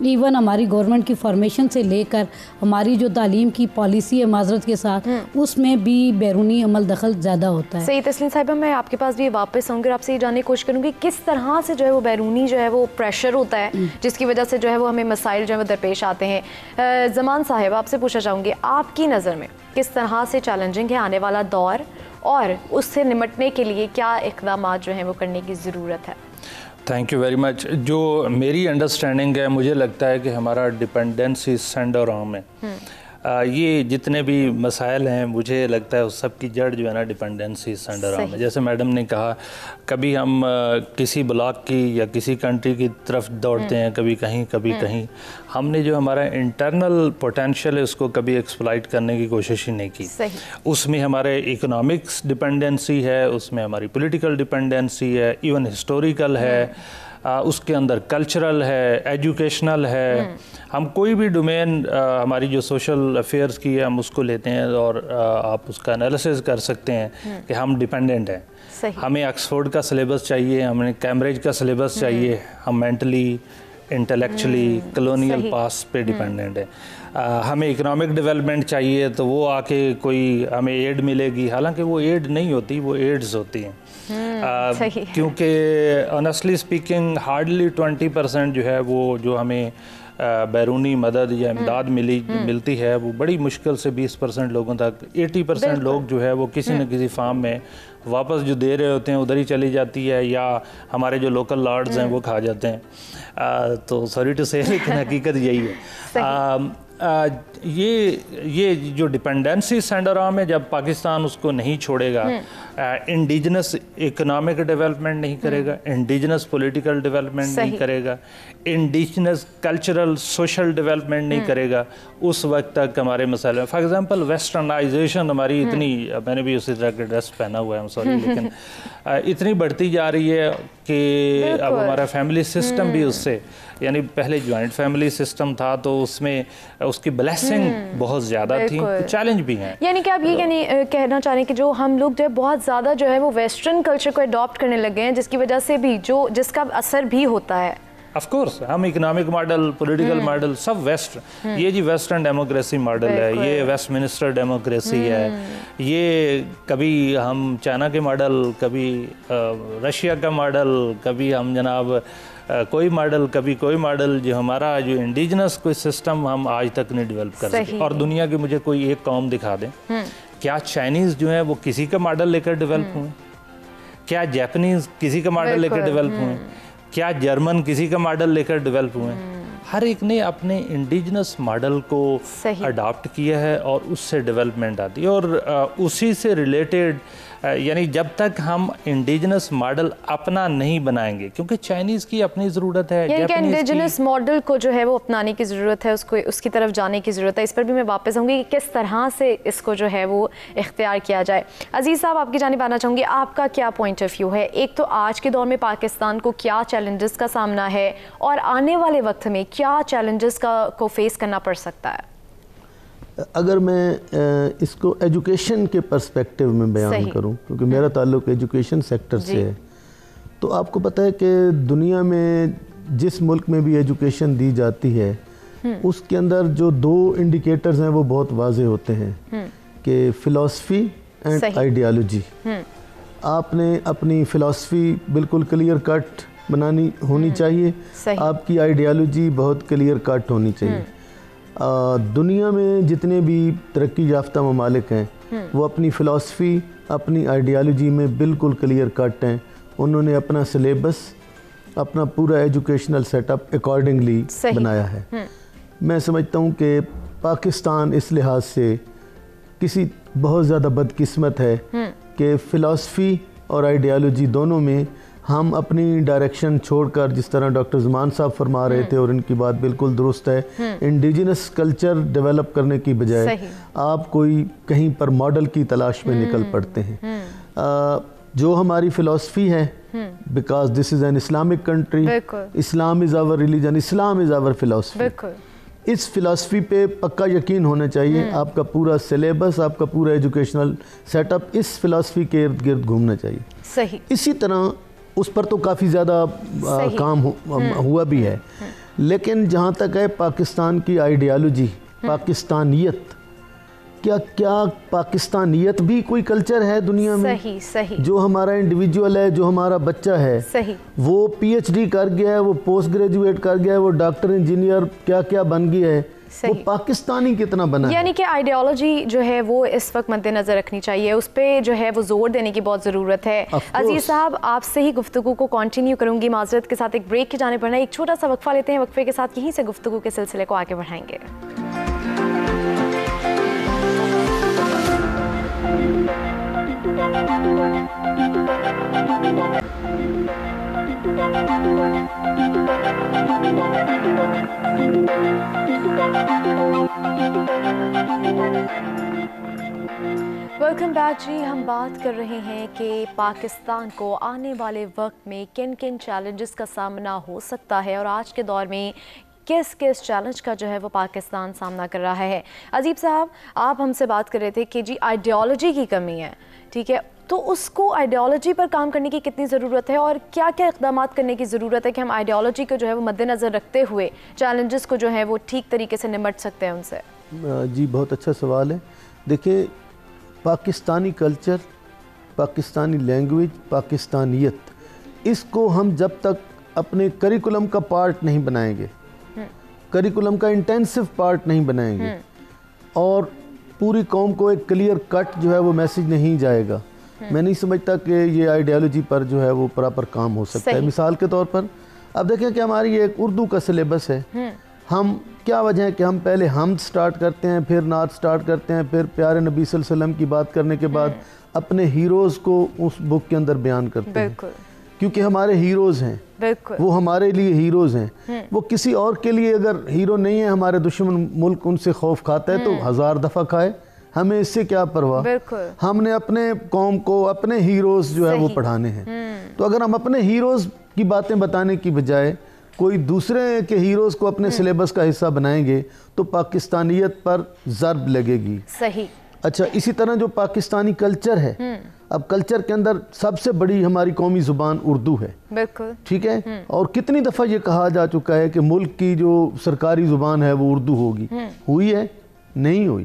Even ہماری government کی formation سے لے کر ہماری جو تعلیم کی پالیسی ہے معذرت کے ساتھ اس میں بھی بیرونی عمل دخل زیادہ ہوتا ہے. صحیح. تسلیم صاحبہ میں آپ کے پاس بھی واپس آؤں گی اور آپ سے یہ جاننے کی کوشش کروں گی کس طرح سے جو ہے وہ بیرونی جو ہے وہ پریشر ہوتا ہے جس کی وجہ سے جو ہے وہ ہمیں مسائل جو ہے وہ درپیش آتے ہیں. زمان صاحب آپ سے پوچھنا چاہوں گی آپ کی نظر میں کس طرح سے چیلنجنگ ہے آنے والا دور اور اس سے نمٹنے کے لیے کیا اقدامات جو ہیں وہ کرنے کی ضرورت ہے؟ Thank you very much. جو میری انڈرسٹینڈنگ ہے مجھے لگتا ہے کہ ہمارا ڈپینڈنسی سینڈورام ہے. یہ جتنے بھی مسائل ہیں مجھے لگتا ہے اس سب کی جڑ جو ہے نا ڈپینڈنسی سینڈورام ہے. جیسے میڈم نے کہا کبھی ہم کسی بلاک کی یا کسی کنٹری کی طرف دوڑتے ہیں کبھی کہیں کبھی کہیں. ہم نے جو ہمارا انٹرنل پوٹینشیل ہے اس کو کبھی ایکسپلائٹ کرنے کی کوشش ہی نہیں کی. اس میں ہمارے اکنامکس ڈپینڈنسی ہے, اس میں ہماری پولیٹیکل ڈپینڈنسی ہے, ایون ہسٹوریکل ہے, اس کے اندر کلچرل ہے, ایجوکیشنل ہے. ہم کوئی بھی ڈومین ہماری جو سوشل افیئرس کی ہے ہم اس کو لیتے ہیں اور آپ اس کا انالیسز کر سکتے ہیں کہ ہم ڈیپینڈنٹ ہیں. ہمیں آکسفورڈ کا سلیبس چاہیے, ہمیں کیمبرج کا سلیبس چاہیے, ہم مینٹلی انٹلیکچولی کلونیل پاس پہ ڈیپینڈنٹ ہے. ہمیں اکنامک ڈیولپمنٹ چاہیے تو وہ آ کے کوئی ہمیں ایڈ ملے گی, حالانکہ وہ ایڈ نہیں ہوتی, وہ ایڈز ہوتی ہیں. کیونکہ آنیسٹلی اسپیکنگ ہارڈلی 20% جو ہے وہ جو ہمیں بیرونی مدد یا امداد ملتی ہے وہ بڑی مشکل سے 20% لوگوں تک. 80% لوگ جو ہے وہ کسی نہ کسی فارم میں واپس جو دے رہے ہوتے ہیں ادھر ہی چلی جاتی ہے یا ہمارے جو لوکل لارڈز ہیں وہ کھا جاتے ہیں. تو سوری ٹو سے لیکن حقیقت یہی ہے. یہ جو ڈیپینڈنسی سینڈورام ہے جب پاکستان اس کو نہیں چھوڑے گا, انڈیجنس اکنامک ڈیولپمنٹ نہیں کرے گا, انڈیجنس پولیٹیکل ڈیولپمنٹ نہیں کرے گا, انڈیجنس کلچرل سوشل ڈیولپمنٹ نہیں کرے گا, اس وقت تک ہمارے مسائل. فار ایگزامپل ویسٹرنائزیشن ہماری اتنی, میں نے بھی اسی طرح کا ڈریس پہنا ہوا ہے سوری, لیکن اتنی بڑھتی جا رہی ہے کہ اب ہمارا فیملی سسٹم بھی اس سے, یعنی پہلے جوائنٹ فیملی سسٹم تھا تو اس میں اس کی بلیسنگ بہت زیادہ تھی, چیلنج بھی ہیں. یعنی کہ آپ یہ کہنا چاہ رہے ہیں کہ جو ہم لوگ جو ہے بہت زیادہ جو ہے وہ ویسٹرن کلچر کو اڈاپٹ کرنے لگے ہیں جس کی وجہ سے بھی جس کا اثر بھی ہوتا ہے. آف کورس ہم اکنامک ماڈل, پولیٹیکل ماڈل سب ویسٹ, یہ جی ویسٹرن ڈیموکریسی ماڈل ہے, یہ ویسٹ منسٹر ڈیموکریسی ہے, یہ کبھی ہم چائنا کے ماڈل, کبھی رشیا کا ماڈل, کبھی ہم جناب کوئی ماڈل, کبھی کوئی ماڈل. جو ہمارا جو انڈیجنس کوئی سسٹم ہم آج تک نہیں ڈیولپ کر سکے. اور دنیا کی مجھے کوئی ایک قوم دکھا دیں, کیا چائنیز جو ہیں وہ کسی کا ماڈل لے کر ڈیولپ ہوئے, کیا جیپنیز کسی کا ماڈل لے کر ڈیولپ ہوئے, کیا جرمن کسی کا ماڈل لے کر ڈیولپ ہوئے. ہر ایک نے اپنے انڈیجنس ماڈل کو اڈاپٹ کیا ہے اور اس سے ڈیولپمنٹ آتی ہے. اور اسی سے ریلیٹڈ یعنی جب تک ہم انڈیجنس ماڈل اپنا نہیں بنائیں گے, کیونکہ چائنیز کی اپنی ضرورت ہے, یعنی کہ انڈیجنس ماڈل کو جو ہے وہ اپنانے کی ضرورت ہے, اس کی طرف جانے کی ضرورت ہے. اس پر بھی میں واپس آؤں گی کہ کس طرح سے اس کو جو ہے وہ اختیار کیا جائے. عزیز صاحب آپ کی جانب آنا چاہوں گی, آپ کا کیا پوائنٹ آف ویو ہے؟ ایک تو آج کے دور میں پاکستان کو کیا چیلنجز کا سامنا ہے اور آنے والے وقت میں کیا چیلنجز کو فیس کرنا پڑ سکتا ہے؟ اگر میں اس کو ایجوکیشن کے پرسپیکٹیو میں بیان کروں, کیونکہ میرا تعلق ایجوکیشن سیکٹر سے ہے, تو آپ کو پتہ ہے کہ دنیا میں جس ملک میں بھی ایجوکیشن دی جاتی ہے اس کے اندر جو 2 انڈیکیٹرز ہیں وہ بہت واضح ہوتے ہیں کہ فلاسفی اینڈ آئیڈیالوجی. آپ نے اپنی فلاسفی بالکل کلیئر کٹ بنانی ہونی چاہیے, آپ کی آئیڈیالوجی بہت کلیئر کٹ ہونی چاہیے. دنیا میں جتنے بھی ترقی یافتہ ممالک ہیں وہ اپنی فلاسفی, اپنی آئیڈیالوجی میں بالکل کلیئر کٹ ہیں. انہوں نے اپنا سلیبس, اپنا پورا ایجوکیشنل سیٹ اپ اکارڈنگلی بنایا ہے. میں سمجھتا ہوں کہ پاکستان اس لحاظ سے کسی بہت زیادہ بدقسمت ہے کہ فلاسفی اور آئیڈیالوجی دونوں میں ہم اپنی ڈائریکشن چھوڑ کر, جس طرح ڈاکٹر زمان صاحب فرما رہے تھے اور ان کی بات بالکل درست ہے, انڈیجنس کلچر ڈیولپ کرنے کی بجائے آپ کوئی کہیں پر ماڈل کی تلاش میں نکل پڑتے ہیں. جو ہماری فلاسفی ہے, because this is an Islamic country, Islam is our religion, Islam is our philosophy, اس فلاسفی پہ پکا یقین ہونا چاہیے. آپ کا پورا سلیبس, آپ کا پورا ایجوکیشنل سیٹ اپ اس فلاسفی کے ارد گرد گھومنا چاہیے. اسی طرح اس پر تو کافی زیادہ کام ہوا بھی ہے, لیکن جہاں تک ہے پاکستان کی آئیڈیالوجی، پاکستانیت، کیا پاکستانیت بھی کوئی کلچر ہے دنیا میں؟ صحیح. جو ہمارا انڈیویجول ہے، جو ہمارا بچہ ہے، وہ پی ایچ ڈی کر گیا ہے، وہ پوسٹ گریجویٹ کر گیا ہے، وہ ڈاکٹر انجینئر کیا بن گیا ہے، وہ پاکستانی کتنا بنا ہے؟ یعنی کہ آئیڈیالوجی جو ہے وہ اس وقت مد نظر رکھنی چاہیے، اس پہ جو ہے وہ زور دینے کی بہت ضرورت ہے. عزیز صاحب، آپ سے ہی گفتگو کو کنٹینیو کروں گی، معذرت کے ساتھ ایک بریک کی جانب بڑھنا ہے. ایک چھوٹا سا وقفہ لیتے ہیں، وقفے کے ساتھ یہیں سے گفتگو کے سلسلے کو آگے بڑھائیں گے. ویلکم بیک جی. ہم بات کر رہے ہیں کہ پاکستان کو آنے والے وقت میں کن چیلنجز کا سامنا ہو سکتا ہے اور آج کے دور میں کس چیلنج کا جو ہے وہ پاکستان سامنا کر رہا ہے. عزیب صاحب، آپ ہم سے بات کر رہے تھے کہ جی آئیڈیالوجی کی کمی ہے، ٹھیک ہے، تو اس کو آئیڈیالوجی پر کام کرنے کی کتنی ضرورت ہے اور کیا اقدامات کرنے کی ضرورت ہے کہ ہم آئیڈیالوجی کو جو ہے وہ مد نظر رکھتے ہوئے چیلنجز کو جو ہے وہ ٹھیک طریقے سے نمٹ سکتے ہیں ان سے؟ جی بہت اچھا سوال ہے. دیکھیں، پاکستانی کلچر، پاکستانی لینگویج، پاکستانیت، اس کو ہم جب تک اپنے کریکولم کا پارٹ نہیں بنائیں گے، کریکولم کا انٹینسو پارٹ نہیں بنائیں گے، اور پوری قوم کو ایک کلیئر کٹ جو ہے وہ میسیج نہیں جائے گا، میں نہیں سمجھتا کہ یہ آئیڈیالوجی پر جو ہے وہ پراپر کام ہو سکتا ہے. مثال کے طور پر اب دیکھیں کہ ہماری ایک اردو کا سلیبس ہے. ہم کیا وجہ ہے کہ ہم پہلے حمد سٹارٹ کرتے ہیں، پھر نعت سٹارٹ کرتے ہیں، پھر پیارے نبی صلی اللہ علیہ وسلم کی بات کرنے کے بعد اپنے ہیروز کو اس بک کے اندر بیان کرتے ہیں، کیونکہ ہمارے ہیروز ہیں، وہ ہمارے لیے ہیروز ہیں. وہ کسی اور کے لیے اگر ہیرو نہیں ہے، ہمارے دشمن ملک ان سے خوف کھاتا ہے تو 1000 دفعہ کھائے، ہمیں اس سے کیا پرواہ. ہم نے اپنے قوم کو اپنے ہیروز جو ہے وہ پڑھانے ہیں. تو اگر ہم اپنے ہیروز کی باتیں بتانے کی بجائے کوئی دوسرے کے ہیروز کو اپنے سلیبس کا حصہ بنائیں گے تو پاکستانیت پر ضرب لگے گی. صحیح. اچھا، اسی طرح جو پاکستانی کلچر ہے، اب کلچر کے اندر سب سے بڑی ہماری قومی زبان اردو ہے. بالکل ٹھیک ہے، اور کتنی دفعہ یہ کہا جا چکا ہے کہ ملک کی جو سرکاری زبان ہے وہ اردو ہوگی. ہوئی ہے؟ نہیں ہوئی.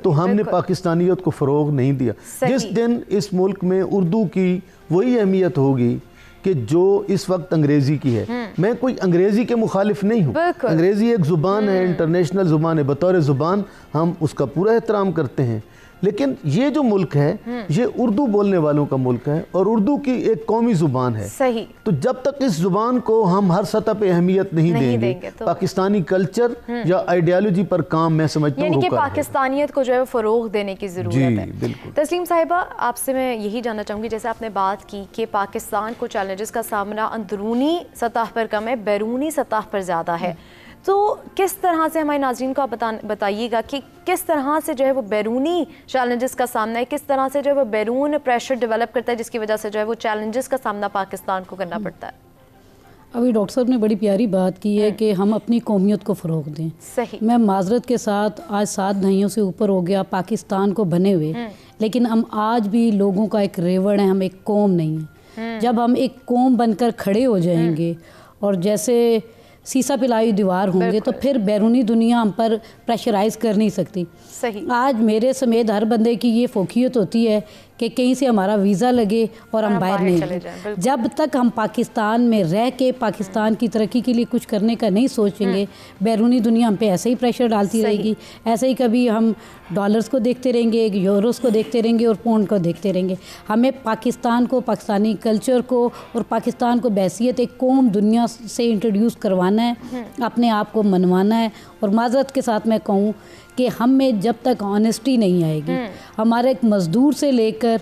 تو ہم نے پاکستانیت کو فروغ نہیں دیا. جس دن اس ملک میں اردو کی وہی اہمیت ہوگی کہ جو اس وقت انگریزی کی ہے. میں کوئی انگریزی کے مخالف نہیں ہوں، انگریزی ایک زبان ہے، انٹرنیشنل زبان ہے، بطور زبان ہم اس کا پورا احترام کرتے ہیں. لیکن یہ جو ملک ہے یہ اردو بولنے والوں کا ملک ہے اور اردو کی ایک قومی زبان ہے. صحیح. تو جب تک اس زبان کو ہم ہر سطح پہ اہمیت نہیں دیں گے، پاکستانی کلچر یا آئیڈیالوجی پر کام میں سمجھتا ہوں یعنی کہ پاکستانیت کو جو ہے فروغ دینے کی ضرورت ہے. بالکل. تسلیم صاحبہ، آپ سے میں یہی جاننا چاہوں گی، جیسے آپ نے بات کی کہ پاکستان کو چیلنجز کا سامنا اندرونی سطح پر کم ہے، بیرونی سطح پر زیادہ ہے، تو کس طرح سے ہمارے ناظرین کو آپ بتائیے گا کہ کس طرح سے جو ہے وہ بیرونی چیلنجز کا سامنا ہے، کس طرح سے جو ہے وہ بیرون پریشر ڈیولپ کرتا ہے جس کی وجہ سے جو ہے وہ چیلنجز کا سامنا پاکستان کو کرنا پڑتا ہے؟ ابھی ڈاکٹر صاحب نے بڑی پیاری بات کی ہے کہ ہم اپنی قومیت کو فروغ دیں. صحیح. میں معذرت کے ساتھ آج 7 دہائیوں سے اوپر ہو گیا پاکستان کو بنے ہوئے، لیکن ہم آج بھی لوگوں کا ایک ریوڑ ہیں، ہم ایک قوم نہیں ہیں. جب ہم ایک قوم بن کر کھڑے ہو جائیں گے اور جیسے سیسا پلائی دیوار ہوں گے تو پھر بیرونی دنیا ہم پر پریشرائز کر نہیں سکتی. صحیح. آج میرے سمیت ہر بندے کی یہ فوقیت ہوتی ہے کہ کہیں سے ہمارا ویزا لگے اور ہم باہر نہیں جائیں. جب تک ہم پاکستان میں رہ کے پاکستان کی ترقی کے لیے کچھ کرنے کا نہیں سوچیں گے، بیرونی دنیا ہم پہ ایسے ہی پریشر ڈالتی رہے گی. ایسے ہی کبھی ہم ڈالرز کو دیکھتے رہیں گے، یوروز کو دیکھتے رہیں گے اور پونڈ کو دیکھتے رہیں گے. ہمیں پاکستان کو، پاکستانی کلچر کو اور پاکستان کو بحیثیت ایک قوم دنیا سے انٹروڈیوس کروانا ہے، اپنے آپ کو منوانا ہے. اور معذرت کے ساتھ میں کہوں کہ ہم میں جب تک آنیسٹی نہیں آئے گی، ہمارے ایک مزدور سے لے کر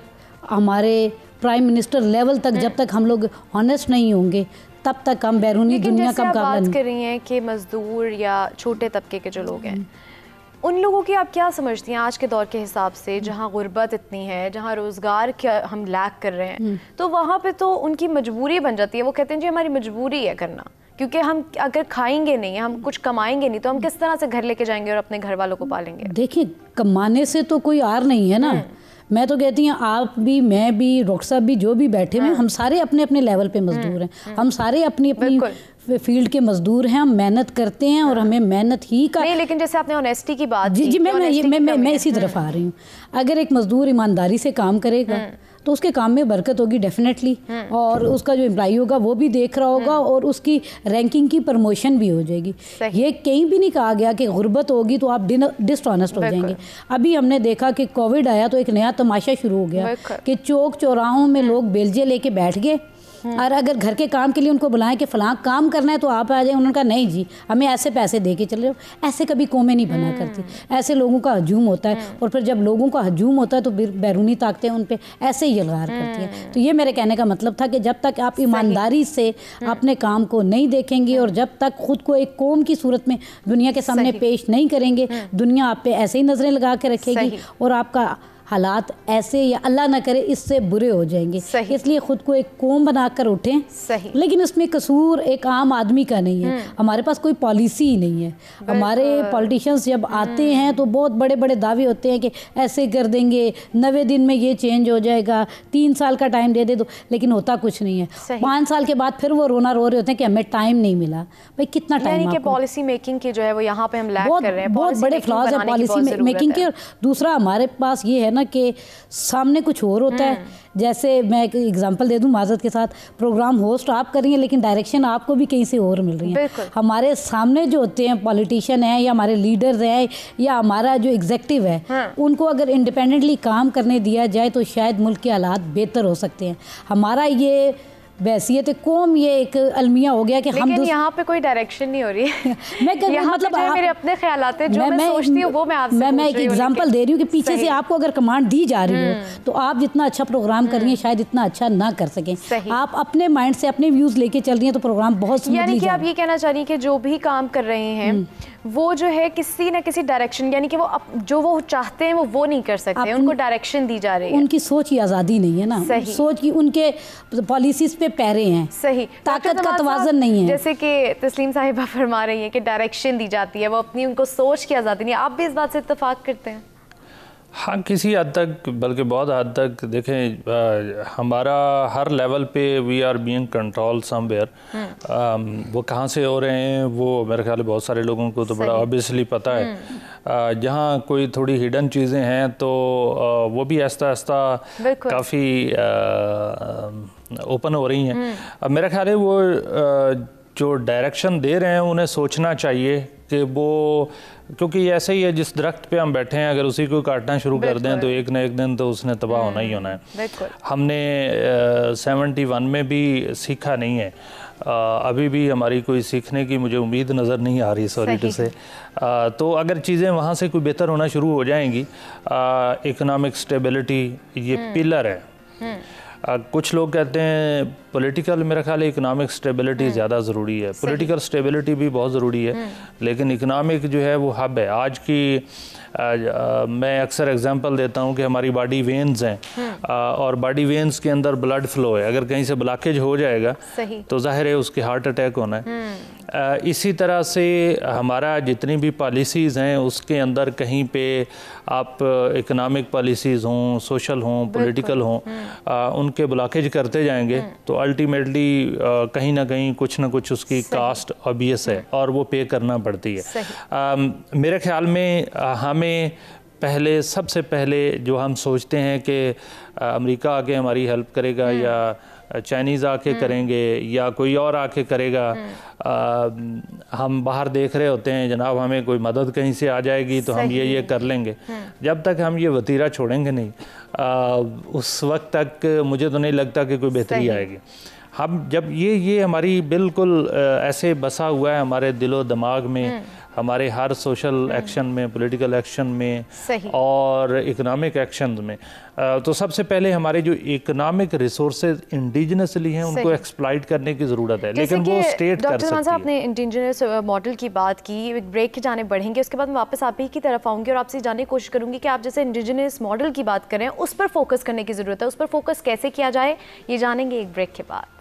ہمارے پرائم منسٹر لیول تک جب تک ہم لوگ آنیسٹ نہیں ہوں گے تب تک ہم بیرونی دنیا کا مقابلہ نہیں. بات کر رہی ہیں کہ مزدور یا چھوٹے طبقے کے جو لوگ ہیں، ان لوگوں کی آپ کیا سمجھتی ہیں آج کے دور کے حساب سے، جہاں غربت اتنی ہے، جہاں روزگار کیا ہم لیک کر رہے ہیں، تو وہاں پہ تو ان کی مجبوری بن جاتی ہے. وہ کہتے ہیں جی ہماری مجبوری ہے کرنا، کیونکہ ہم اگر کھائیں گے نہیں، ہم کچھ کمائیں گے نہیں تو ہم کس طرح سے گھر لے کے جائیں گے اور اپنے گھر والوں کو پالیں گے. دیکھیں، کمانے سے تو کوئی آر نہیں ہے نا. میں تو کہتی ہوں آپ بھی, میں بھی, ڈاکٹر صاحب بھی, جو بھی بیٹھے ہوئے ہیں, ہم سارے اپنے اپنے لیول پہ مزدور ہیں, ہم سارے اپنی اپنی فیلڈ کے مزدور ہیں, ہم محنت کرتے ہیں اور ہمیں محنت ہی کا نہیں. لیکن جیسے آپ نے آنیسٹی کی بات جی میں اسی طرف آ رہی ہوں. اگر ایک مزدور ایمانداری سے کام کرے گا تو اس کے کام میں برکت ہوگی ڈیفینیٹلی, اور اس کا جو امپلائی ہوگا وہ بھی دیکھ رہا ہوگا, اور اس کی رینکنگ کی پروموشن بھی ہو جائے گی. یہ کہیں بھی نہیں کہا گیا کہ غربت ہوگی تو آپ ڈس آنیسٹ ہو جائیں گے. ابھی ہم نے دیکھا کہ کووڈ آیا تو ایک نیا تماشا شروع ہو گیا کہ چوک چوراہوں میں لوگ بیلچے لے کے بیٹھ گئے, اور اگر گھر کے کام کے لیے ان کو بلائیں کہ فلاں کام کرنا ہے تو آپ آ جائیں, انہوں نے کہا نہیں جی ہمیں ایسے پیسے دے کے چلے جاؤ. ایسے کبھی قومیں نہیں بنا کرتی, ایسے لوگوں کا ہجوم ہوتا ہے, اور پھر جب لوگوں کا ہجوم ہوتا ہے تو بیرونی طاقتیں ان پہ ایسے ہی یلغار کرتی ہیں. تو یہ میرے کہنے کا مطلب تھا کہ جب تک آپ ایمانداری سے اپنے کام کو نہیں دیکھیں گے, اور جب تک خود کو ایک قوم کی صورت میں دنیا کے سامنے پیش نہیں کریں گے, دنیا آپ پہ ایسے ہی نظریں لگا کے رکھے گی, اور آپ کا حالات ایسے یا اللہ نہ کرے اس سے برے ہو جائیں گے. اس لیے خود کو ایک قوم بنا کر اٹھیں, لیکن اس میں قصور ایک عام آدمی کا نہیں ہے. ہمارے پاس کوئی پالیسی ہی نہیں ہے. ہمارے پولیٹیشینس جب آتے ہیں تو بہت بڑے بڑے دعوے ہوتے ہیں کہ ایسے کر دیں گے, 90 دن میں یہ چینج ہو جائے گا, 3 سال کا ٹائم دے دے دو, لیکن ہوتا کچھ نہیں ہے. 5 سال کے بعد پھر وہ رونا رو رہے ہوتے ہیں کہ ہمیں ٹائم نہیں ملا. بھائی کتنا ٹائم, یعنی کہ پالیسی میکنگ کی جو ہے وہ یہاں پہ ہم لیک کر رہے ہیں, بہت بڑے فلاز ہیں پالیسی میکنگ کے. دوسرا ہمارے پاس یہ ہے نا کہ سامنے کچھ اور ہوتا ہے. جیسے میں ایک ایگزامپل دے دوں معذرت کے ساتھ, پروگرام ہوسٹ آپ کر رہی ہیں لیکن ڈائریکشن آپ کو بھی کہیں سے اور مل رہی ہے. ہمارے سامنے جو ہوتے ہیں پولیٹیشین ہیں یا ہمارے لیڈرز ہیں یا ہمارا جو ایگزیکٹو ہے, ان کو اگر انڈیپینڈنٹلی کام کرنے دیا جائے تو شاید ملک کے حالات بہتر ہو سکتے ہیں. ہمارا یہ بحثیت قوم یہ ایک المیہ ہو گیا کہ ہم, لیکن یہاں پہ کوئی ڈائریکشن نہیں ہو رہی ہے. مطلب میرے اپنے خیالات ہیں جو میں سوچتی ہوں وہ میں آپ سے میں ایک ایگزامپل دے رہی ہوں کہ پیچھے سے آپ کو اگر کمانڈ دی جا رہی ہو تو آپ جتنا اچھا پروگرام کر رہی ہیں شاید اتنا اچھا نہ کر سکیں. آپ اپنے مائنڈ سے اپنے ویوز لے کے چل رہی ہیں تو پروگرام بہت یعنی کہ آپ یہ کہنا چاہ رہی ہیں کہ جو بھی کام کر رہے ہیں وہ جو ہے کسی نہ کسی ڈائریکشن, یعنی کہ وہ جو وہ چاہتے ہیں وہ نہیں کر سکتے, ان کو ڈائریکشن دی جا رہی ہے. ان کی سوچ کی آزادی نہیں ہے نا, سوچ کی ان کے پالیسیز پہ پیرے ہیں. صحیح, طاقت کا توازن نہیں ہے. جیسے کہ تسلیم صاحبہ فرما رہی ہیں کہ ڈائریکشن دی جاتی ہے, وہ اپنی ان کو سوچ کی آزادی نہیں ہے. آپ بھی اس بات سے اتفاق کرتے ہیں؟ ہاں کسی حد تک, بلکہ بہت حد تک. دیکھیں ہمارا ہر لیول پہ we are being control somewhere. وہ کہاں سے ہو رہے ہیں وہ میرے خیال ہے بہت سارے لوگوں کو تو بڑا آبویسلی پتہ ہے. جہاں کوئی تھوڑی ہڈن چیزیں ہیں تو وہ بھی آہستہ آہستہ کافی اوپن ہو رہی ہیں. میرا خیال ہے وہ جو ڈائریکشن دے رہے ہیں انہیں سوچنا چاہیے کہ وہ, کیونکہ یہ ایسا ہی ہے جس درخت پہ ہم بیٹھے ہیں اگر اسی کو کاٹنا شروع کر دیں تو ایک نہ ایک دن تو اس نے تباہ ہونا ہی ہونا ہے. ہم نے 71 میں بھی سیکھا نہیں ہے, ابھی بھی ہماری کوئی سیکھنے کی مجھے امید نظر نہیں آ رہی, سوری ٹو سے. تو اگر چیزیں وہاں سے کوئی بہتر ہونا شروع ہو جائیں گی, اکنامک سٹیبلٹی یہ پلر ہے. کچھ لوگ کہتے ہیں پولیٹیکل, میرا خیال ہے اکنامک سٹیبلٹی زیادہ ضروری ہے. پولیٹیکل سٹیبلٹی بھی بہت ضروری ہے, لیکن اکنامک جو ہے وہ ہب ہے. آج کی میں اکثر اگزامپل دیتا ہوں کہ ہماری باڈی وینز ہیں, اور باڈی وینز کے اندر بلڈ فلو ہے. اگر کہیں سے بلاکیج ہو جائے گا تو ظاہر ہے اس کے ہارٹ اٹیک ہونا ہے. اسی طرح سے ہمارا جتنی بھی پالیسیز ہیں اس کے اندر کہیں پہ آپ اکنامک پالیسیز ہوں, سوشل ہوں, پولیٹیکل ہوں, ان کے بلاکیج کرتے جائیں گے تو الٹیمیٹلی کہیں نہ کہیں کچھ نہ کچھ اس کی کاسٹ آبیس ہے اور وہ پے کرنا پڑتی ہے. میرے خیال میں ہمیں پہلے, سب سے پہلے جو ہم سوچتے ہیں کہ امریکہ آ کے ہماری ہیلپ کرے گا یا چائنیز آ کے کریں گے یا کوئی اور آ کے کرے گا, ہم باہر دیکھ رہے ہوتے ہیں جناب ہمیں کوئی مدد کہیں سے آ جائے گی تو ہم یہ کر لیں گے. جب تک ہم یہ وتیرہ چھوڑیں گے نہیں اس وقت تک مجھے تو نہیں لگتا کہ کوئی بہتری آئے گی. ہم جب یہ ہماری بالکل ایسے بسا ہوا ہے ہمارے دل و دماغ میں, ہمارے ہر سوشل ایکشن میں, پولیٹیکل ایکشن میں اور اکنامک ایکشنز میں, تو سب سے پہلے ہمارے جو اکنامک ریسورسز انڈیجنسلی ہیں ان کو ایکسپلائٹ کرنے کی ضرورت ہے, لیکن وہ اسٹیٹ کر سکتی ہے. آپ نے انڈیجنس ماڈل کی بات کی, ایک بریک کی جانے بڑھیں گے, اس کے بعد میں واپس آپ ہی کی طرف آؤں گی اور آپ سے جاننے کی کوشش کروں گی کہ آپ جیسے انڈیجنس ماڈل کی بات کریں اس پر فوکس کرنے کی ضرورت ہے, اس پر فوکس کیسے کیا جائے یہ جانیں گے ایک بریک کے بعد.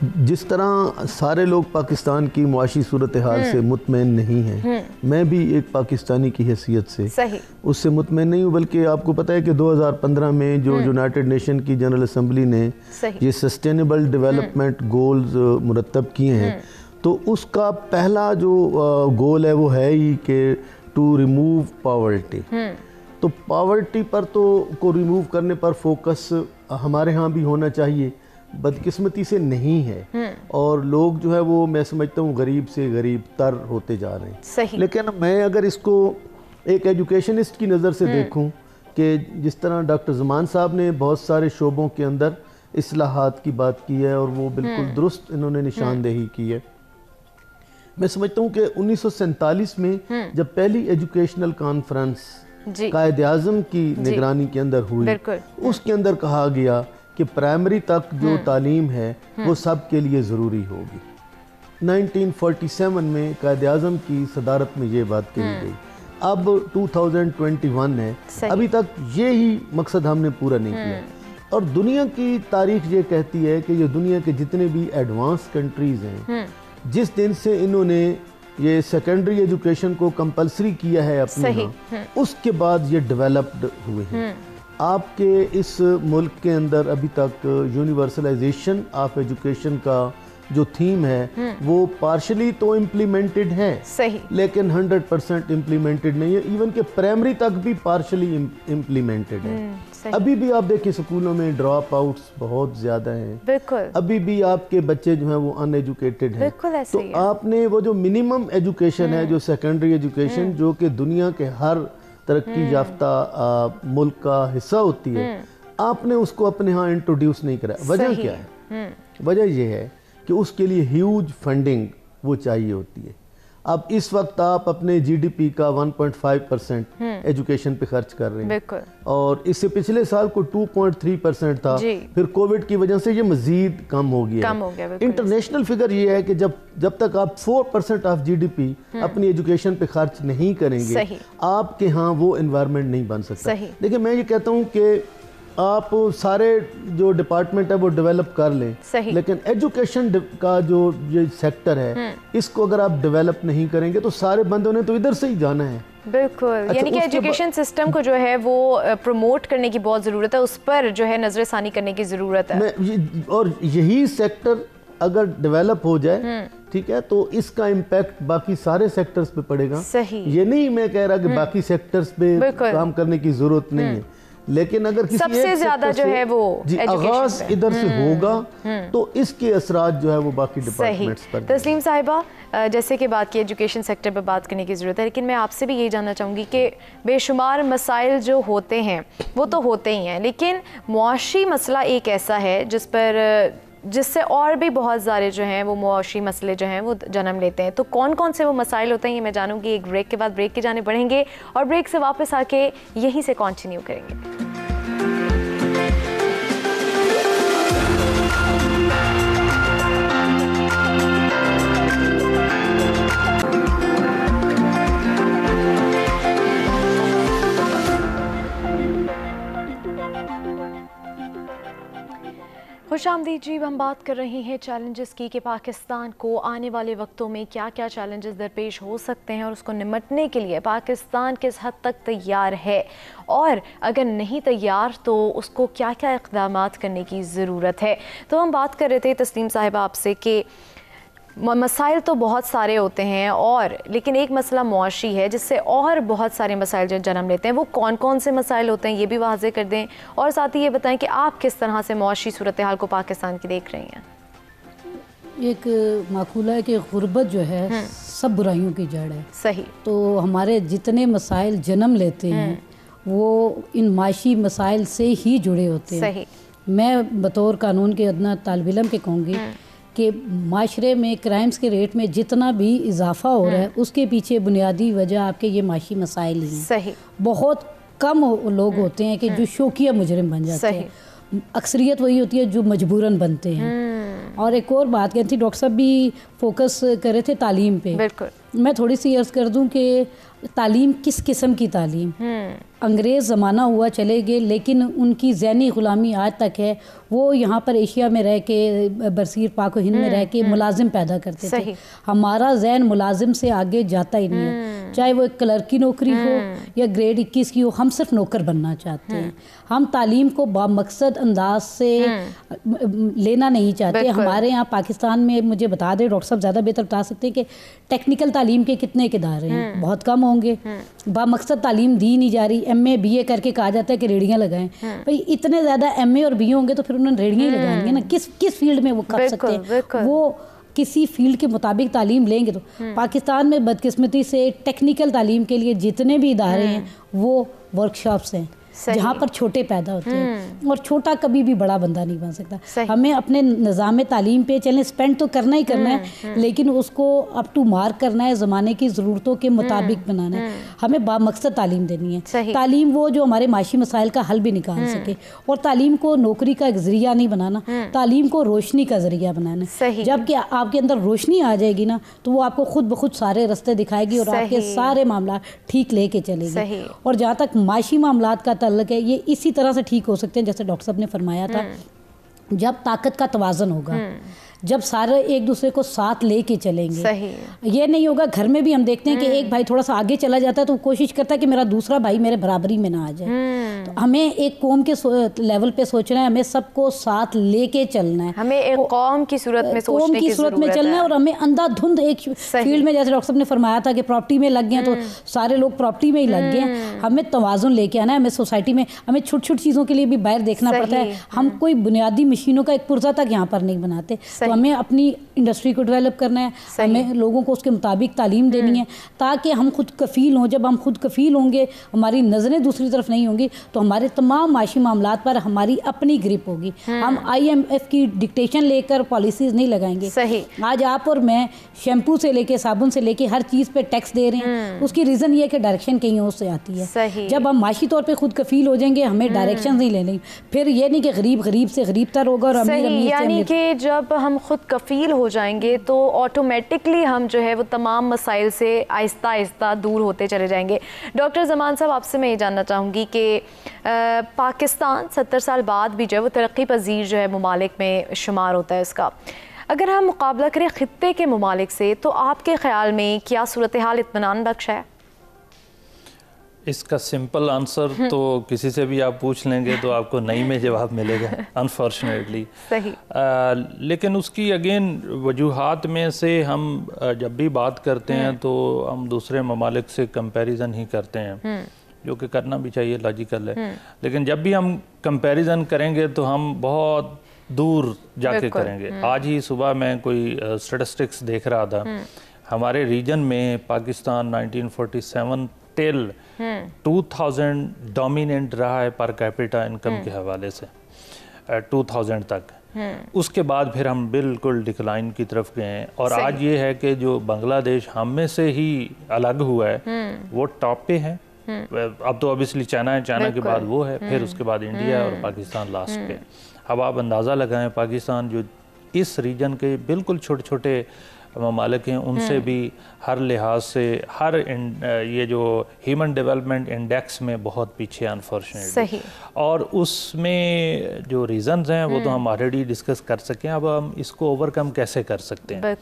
جس طرح سارے لوگ پاکستان کی معاشی صورتحال سے مطمئن نہیں ہیں، میں بھی ایک پاکستانی کی حیثیت سے اس سے مطمئن نہیں ہوں، بلکہ آپ کو پتہ ہے کہ 2015 میں جو یونائٹڈ نیشن کی جنرل اسمبلی نے یہ سسٹینیبل ڈیولپمنٹ گولز مرتب کیے ہیں، تو اس کا پہلا جو گول ہے وہ ہے ہی کہ ٹو ریموو پاورٹی. تو پاورٹی پر کو ریموو کرنے پر فوکس ہمارے ہاں بھی ہونا چاہیے، بدقسمتی سے نہیں ہے، اور لوگ جو ہے وہ میں سمجھتا ہوں غریب سے غریب تر ہوتے جا رہے ہیں. لیکن میں اگر اس کو ایک ایجوکیشنسٹ کی نظر سے دیکھوں کہ جس طرح ڈاکٹر زمان صاحب نے بہت سارے شعبوں کے اندر اصلاحات کی بات کی ہے اور وہ بالکل درست انہوں نے نشاندہی کی ہے، میں سمجھتا ہوں کہ 1947 میں جب پہلی ایجوکیشنل کانفرنس قائد اعظم کی نگرانی کے اندر ہوئی، اس کے اندر کہا گیا کہ پرائمری تک جو تعلیم ہے وہ سب کے لیے ضروری ہوگی. 1947 میں قائد اعظم کی صدارت میں یہ بات کہی گئی. اب 2021 ہے، ابھی تک یہی مقصد ہم نے پورا نہیں کیا، اور دنیا کی تاریخ یہ کہتی ہے کہ یہ دنیا کے جتنے بھی ایڈوانس کنٹریز ہیں، جس دن سے انہوں نے یہ سیکنڈری ایجوکیشن کو کمپلسری کیا ہے اپنے ہاں، اس کے بعد یہ ڈیولپڈ ہوئے ہیں. آپ کے اس ملک کے اندر ابھی تک یونیورسلائزیشن آف ایجوکیشن کا جو تھیم ہے وہ پارشلی تو امپلیمنٹڈ ہے، لیکن 100% امپلیمنٹڈ نہیں ہے. ایون کہ پرائمری تک بھی پارشلی امپلیمنٹڈ ہے. ابھی بھی آپ دیکھیں سکولوں میں ڈراپ آؤٹس بہت زیادہ ہیں، ابھی بھی آپ کے بچے جو ہیں وہ ان ایجوکیٹڈ ہیں. تو آپ نے وہ جو منیمم ایجوکیشن ہے، جو سیکنڈری ایجوکیشن جو کہ دنیا کے ہر ترقی یافتہ ملک کا حصہ ہوتی ہے، آپ نے اس کو اپنے ہاں انٹروڈیوس نہیں کرا. وجہ کیا ہے؟ وجہ یہ ہے کہ اس کے لیے ہیوج فنڈنگ وہ چاہیے ہوتی ہے. اب اس وقت آپ اپنے جی ڈی پی کا 1.5% ایجوکیشن پہ خرچ کر رہے ہیں، اور اس سے پچھلے سال کو 2.3% تھا، پھر کووڈ کی وجہ سے یہ مزید کم ہو گیا. انٹرنیشنل فگر یہ ہے کہ جب تک آپ 4% آف جی ڈی پی اپنی ایجوکیشن پہ خرچ نہیں کریں گے، آپ کے ہاں وہ انوائرمنٹ نہیں بن سکتا. لیکن میں یہ کہتا ہوں کہ آپ سارے جو ڈپارٹمنٹ ہے وہ ڈیولپ کر لیں، لیکن ایجوکیشن کا جو یہ سیکٹر ہے اس کو اگر آپ ڈیولپ نہیں کریں گے تو سارے بندوں نے تو ادھر سے ہی جانا ہے. بالکل، یعنی کہ ایجوکیشن سسٹم کو جو ہے وہ پروموٹ کرنے کی بہت ضرورت ہے، اس پر جو ہے نظر ثانی کرنے کی ضرورت ہے. اور یہی سیکٹر اگر ڈیولپ ہو جائے، ٹھیک ہے، تو اس کا امپیکٹ باقی سارے سیکٹرز پہ پڑے گا. یہ نہیں میں کہہ رہا کہ باقی سیکٹرز پہ کام کرنے کی ضرورت نہیں ہے، لیکن اگر کسی سب سے زیادہ جو ہے وہ آغاز ادھر سے ہوگا تو اس کے اثرات جو ہے وہ باقی ڈپارٹمنٹس پر. تسلیم صاحبہ، جیسے کہ بات کی ایجوکیشن سیکٹر پر بات کرنے کی ضرورت ہے، لیکن میں آپ سے بھی یہی جاننا چاہوں گی کہ بے شمار مسائل جو ہوتے ہیں وہ تو ہوتے ہی ہیں، لیکن معاشی مسئلہ ایک ایسا ہے جس سے اور بھی بہت سارے جو ہیں وہ معاشی مسئلے جو ہیں وہ جنم لیتے ہیں. تو کون کون سے وہ مسائل ہوتے ہیں یہ میں جانوں گی. ایک بریک کے بعد بریک کی جانب بڑھیں گے اور بریک سے واپس آ کے یہیں سے کنٹینیو کریں گے. خوش آمدید جی. ہم بات کر رہے ہیں چیلنجز کی کہ پاکستان کو آنے والے وقتوں میں کیا کیا چیلنجز درپیش ہو سکتے ہیں اور اس کو نمٹنے کے لیے پاکستان کس حد تک تیار ہے، اور اگر نہیں تیار تو اس کو کیا کیا اقدامات کرنے کی ضرورت ہے. تو ہم بات کر رہے تھے تسلیم صاحبہ آپ سے کہ مسائل تو بہت سارے ہوتے ہیں، اور لیکن ایک مسئلہ معاشی ہے جس سے اور بہت سارے مسائل جو جنم لیتے ہیں. وہ کون کون سے مسائل ہوتے ہیں یہ بھی واضح کر دیں، اور ساتھ ہی یہ بتائیں کہ آپ کس طرح سے معاشی صورتحال کو پاکستان کی دیکھ رہی ہیں. ایک مقولہ ہے کہ غربت جو ہے سب برائیوں کی جڑ ہے. صحیح. تو ہمارے جتنے مسائل جنم لیتے ہیں وہ ان معاشی مسائل سے ہی جڑے ہوتے ہیں. صحیح. میں بطور قانون کے ادنیٰ طالب علم کے کہوں گی کہ معاشرے میں کرائمز کے ریٹ میں جتنا بھی اضافہ ہو رہا ہے اس کے پیچھے بنیادی وجہ آپ کے یہ معاشی مسائل ہی ہیں. صحیح. بہت کم لوگ ہوتے ہیں کہ جو شوکیہ مجرم بن جاتے ہیں، اکثریت وہی ہوتی ہے جو مجبوراً بنتے ہیں. اور ایک اور بات کہتی تھی، ڈاکٹر صاحب بھی فوکس کر رہے تھے تعلیم پہ. بالکل. میں تھوڑی سی عرض کر دوں کہ تعلیم کس قسم کی تعلیم. انگریز زمانہ ہوا چلے گئے، لیکن ان کی ذہنی غلامی آج تک ہے. وہ یہاں پر ایشیا میں رہ کے، برصغیر پاک و ہند میں رہ کے ملازم پیدا کرتے تھے. ہمارا ذہن ملازم سے آگے جاتا ہی نہیں ہے، چاہے وہ ایک کلرک کی نوکری ہو یا گریڈ 21 کی ہو. ہم صرف نوکر بننا چاہتے ہیں. ہم تعلیم کو بامقصد انداز سے لینا نہیں چاہتے. ہمارے یہاں پاکستان میں، مجھے بتا دیں ڈاکٹر صاحب زیادہ بہتر بتا سکتے ہیں کہ ٹیکنیکل تعلیم کے کتنے ادارے ہیں؟ بہت کم ہوں گے. بامقصد تعلیم دی نہیں جا رہی. ایم اے بی اے کر کے کہا جاتا ہے کہ ریڑیاں لگائیں. بھائی اتنے زیادہ ایم اے اور بی اے ہوں گے تو پھر انہوں نے ریڑیاں ہی لگائیں گے نا. کس فیلڈ میں وہ کر سکتے ہیں؟ وہ کسی فیلڈ کے مطابق تعلیم لیں گے. تو پاکستان میں بدقسمتی سے ٹیکنیکل تعلیم کے لیے جتنے بھی ادارے ہیں وہ ورکشاپس ہیں جہاں پر چھوٹے پیدا ہوتے ہیں، اور چھوٹا کبھی بھی بڑا بندہ نہیں بن سکتا. ہمیں اپنے نظام تعلیم پہ چلیں، اسپینڈ تو کرنا ہی کرنا ہے، لیکن اس کو اپ ٹو مارک کرنا ہے، زمانے کی ضرورتوں کے مطابق بنانا ہے. ہمیں بامقصد تعلیم دینی ہے. تعلیم وہ جو ہمارے معاشی مسائل کا حل بھی نکال سکے. اور تعلیم کو نوکری کا ایک ذریعہ نہیں بنانا، تعلیم کو روشنی کا ذریعہ بنانا ہے. جب کہ آپ کے اندر روشنی آ جائے گی نا تو وہ آپ کو خود بخود سارے رستے دکھائے گی اور آپ کے سارے معاملات ٹھیک لے کے چلے گی. اور جہاں تک معاشی معاملات کا تعلق ہے، یہ اسی طرح سے ٹھیک ہو سکتے ہیں جیسے ڈاکٹر صاحب نے فرمایا تھا، جب طاقت کا توازن ہوگا، جب سارے ایک دوسرے کو ساتھ لے کے چلیں گے. یہ نہیں ہوگا. گھر میں بھی ہم دیکھتے ہیں کہ ایک بھائی تھوڑا سا آگے چلا جاتا ہے تو کوشش کرتا ہے کہ میرا دوسرا بھائی میرے برابری میں نہ آ جائے. تو ہمیں ایک قوم کے لیول پہ سوچنا ہے، ہمیں سب کو ساتھ لے کے چلنا ہے. ہمیں ایک قوم کی صورت میں سوچنے کی ضرورت ہے، چلنا ہے. اور ہمیں اندھا دھند ایک فیلڈ میں، جیسے ڈاکٹر صاحب نے فرمایا تھا کہ پراپرٹی میں لگ گئے تو سارے لوگ پراپرٹی میں ہی لگ گئے. ہمیں توازن لے کے آنا ہے. ہمیں سوسائٹی میں ہمیں چھوٹی چھوٹی چیزوں کے لیے بھی باہر دیکھنا پڑتا ہے. ہم کوئی بنیادی مشینوں کا ایک پرزہ تک یہاں پر نہیں بناتے. تو ہمیں اپنی انڈسٹری کو ڈیولپ کرنا ہے، ہمیں لوگوں کو اس کے مطابق تعلیم دینی ہے تاکہ ہم خود کفیل ہوں. جب ہم خود کفیل ہوں گے، ہماری نظریں دوسری طرف نہیں ہوں گی، تو ہمارے تمام معاشی معاملات پر ہماری اپنی گرپ ہوگی. ہم IMF کی ڈکٹیشن لے کر پالیسیز نہیں لگائیں گے. آج آپ اور میں شیمپو سے لے کے صابن سے لے کے ہر چیز پہ ٹیکس دے رہے ہیں، اس کی ریزن یہ ہے کہ ڈائریکشن کہیں اور سے آتی ہے. جب ہم معاشی طور پہ خود کفیل ہو جائیں گے، ہمیں ڈائریکشن نہیں لینی. پھر یہ نہیں کہ غریب غریب سے غریب تر ہوگا اور امیر امیر سے یعنی کہ جب ہم خود کفیل ہو جائیں گے تو آٹومیٹکلی ہم جو ہے وہ تمام مسائل سے آہستہ آہستہ دور ہوتے چلے جائیں گے. ڈاکٹر زمان صاحب، آپ سے میں یہ جاننا چاہوں گی کہ پاکستان 70 سال بعد بھی جو ہے وہ ترقی پذیر جو ہے ممالک میں شمار ہوتا ہے. اس کا اگر ہم مقابلہ کریں خطے کے ممالک سے تو آپ کے خیال میں کیا صورتحال اطمینان بخش ہے؟ اس کا سمپل آنسر تو کسی سے بھی آپ پوچھ لیں گے تو آپ کو نہیں میں جواب ملے گا انفارچونیٹلی. لیکن اس کی اگین وجوہات میں سے ہم جب بھی بات کرتے ہیں تو ہم دوسرے ممالک سے کمپیریزن ہی کرتے ہیں، جو کہ کرنا بھی چاہیے، لاجیکل ہے. لیکن جب بھی ہم کمپیریزن کریں گے تو ہم بہت دور جا کے کریں گے. آج ہی صبح میں کوئی اسٹیٹسٹکس دیکھ رہا تھا، ہمارے ریجن میں پاکستان 1947 ٹل 2000 ڈومیننٹ رہا ہے پر کیپیٹا انکم کے حوالے سے 2000 تک. اس کے بعد پھر ہم بالکل ڈکلائن کی طرف گئے ہیں. اور آج یہ ہے کہ جو بنگلہ دیش ہم میں سے ہی الگ ہوا ہے وہ ٹاپ پہ ہے. اب تو obviously چائنا ہے، چائنا کے بعد وہ ہے، پھر اس کے بعد انڈیا اور پاکستان لاسٹ پہ. اب آپ اندازہ لگائیں پاکستان جو اس ریجن کے بالکل چھوٹے چھوٹے ممالک ہیں ان سے بھی ہر لحاظ سے یہ جو ہیومن ڈیولپمنٹ انڈیکس میں بہت پیچھے انفارچونیٹلی. اور اس میں جو ریزنز ہیں وہ تو ہم آلریڈی ڈسکس کر سکیں. اب ہم اس کو اوور کم کیسے کر سکتے ہیں؟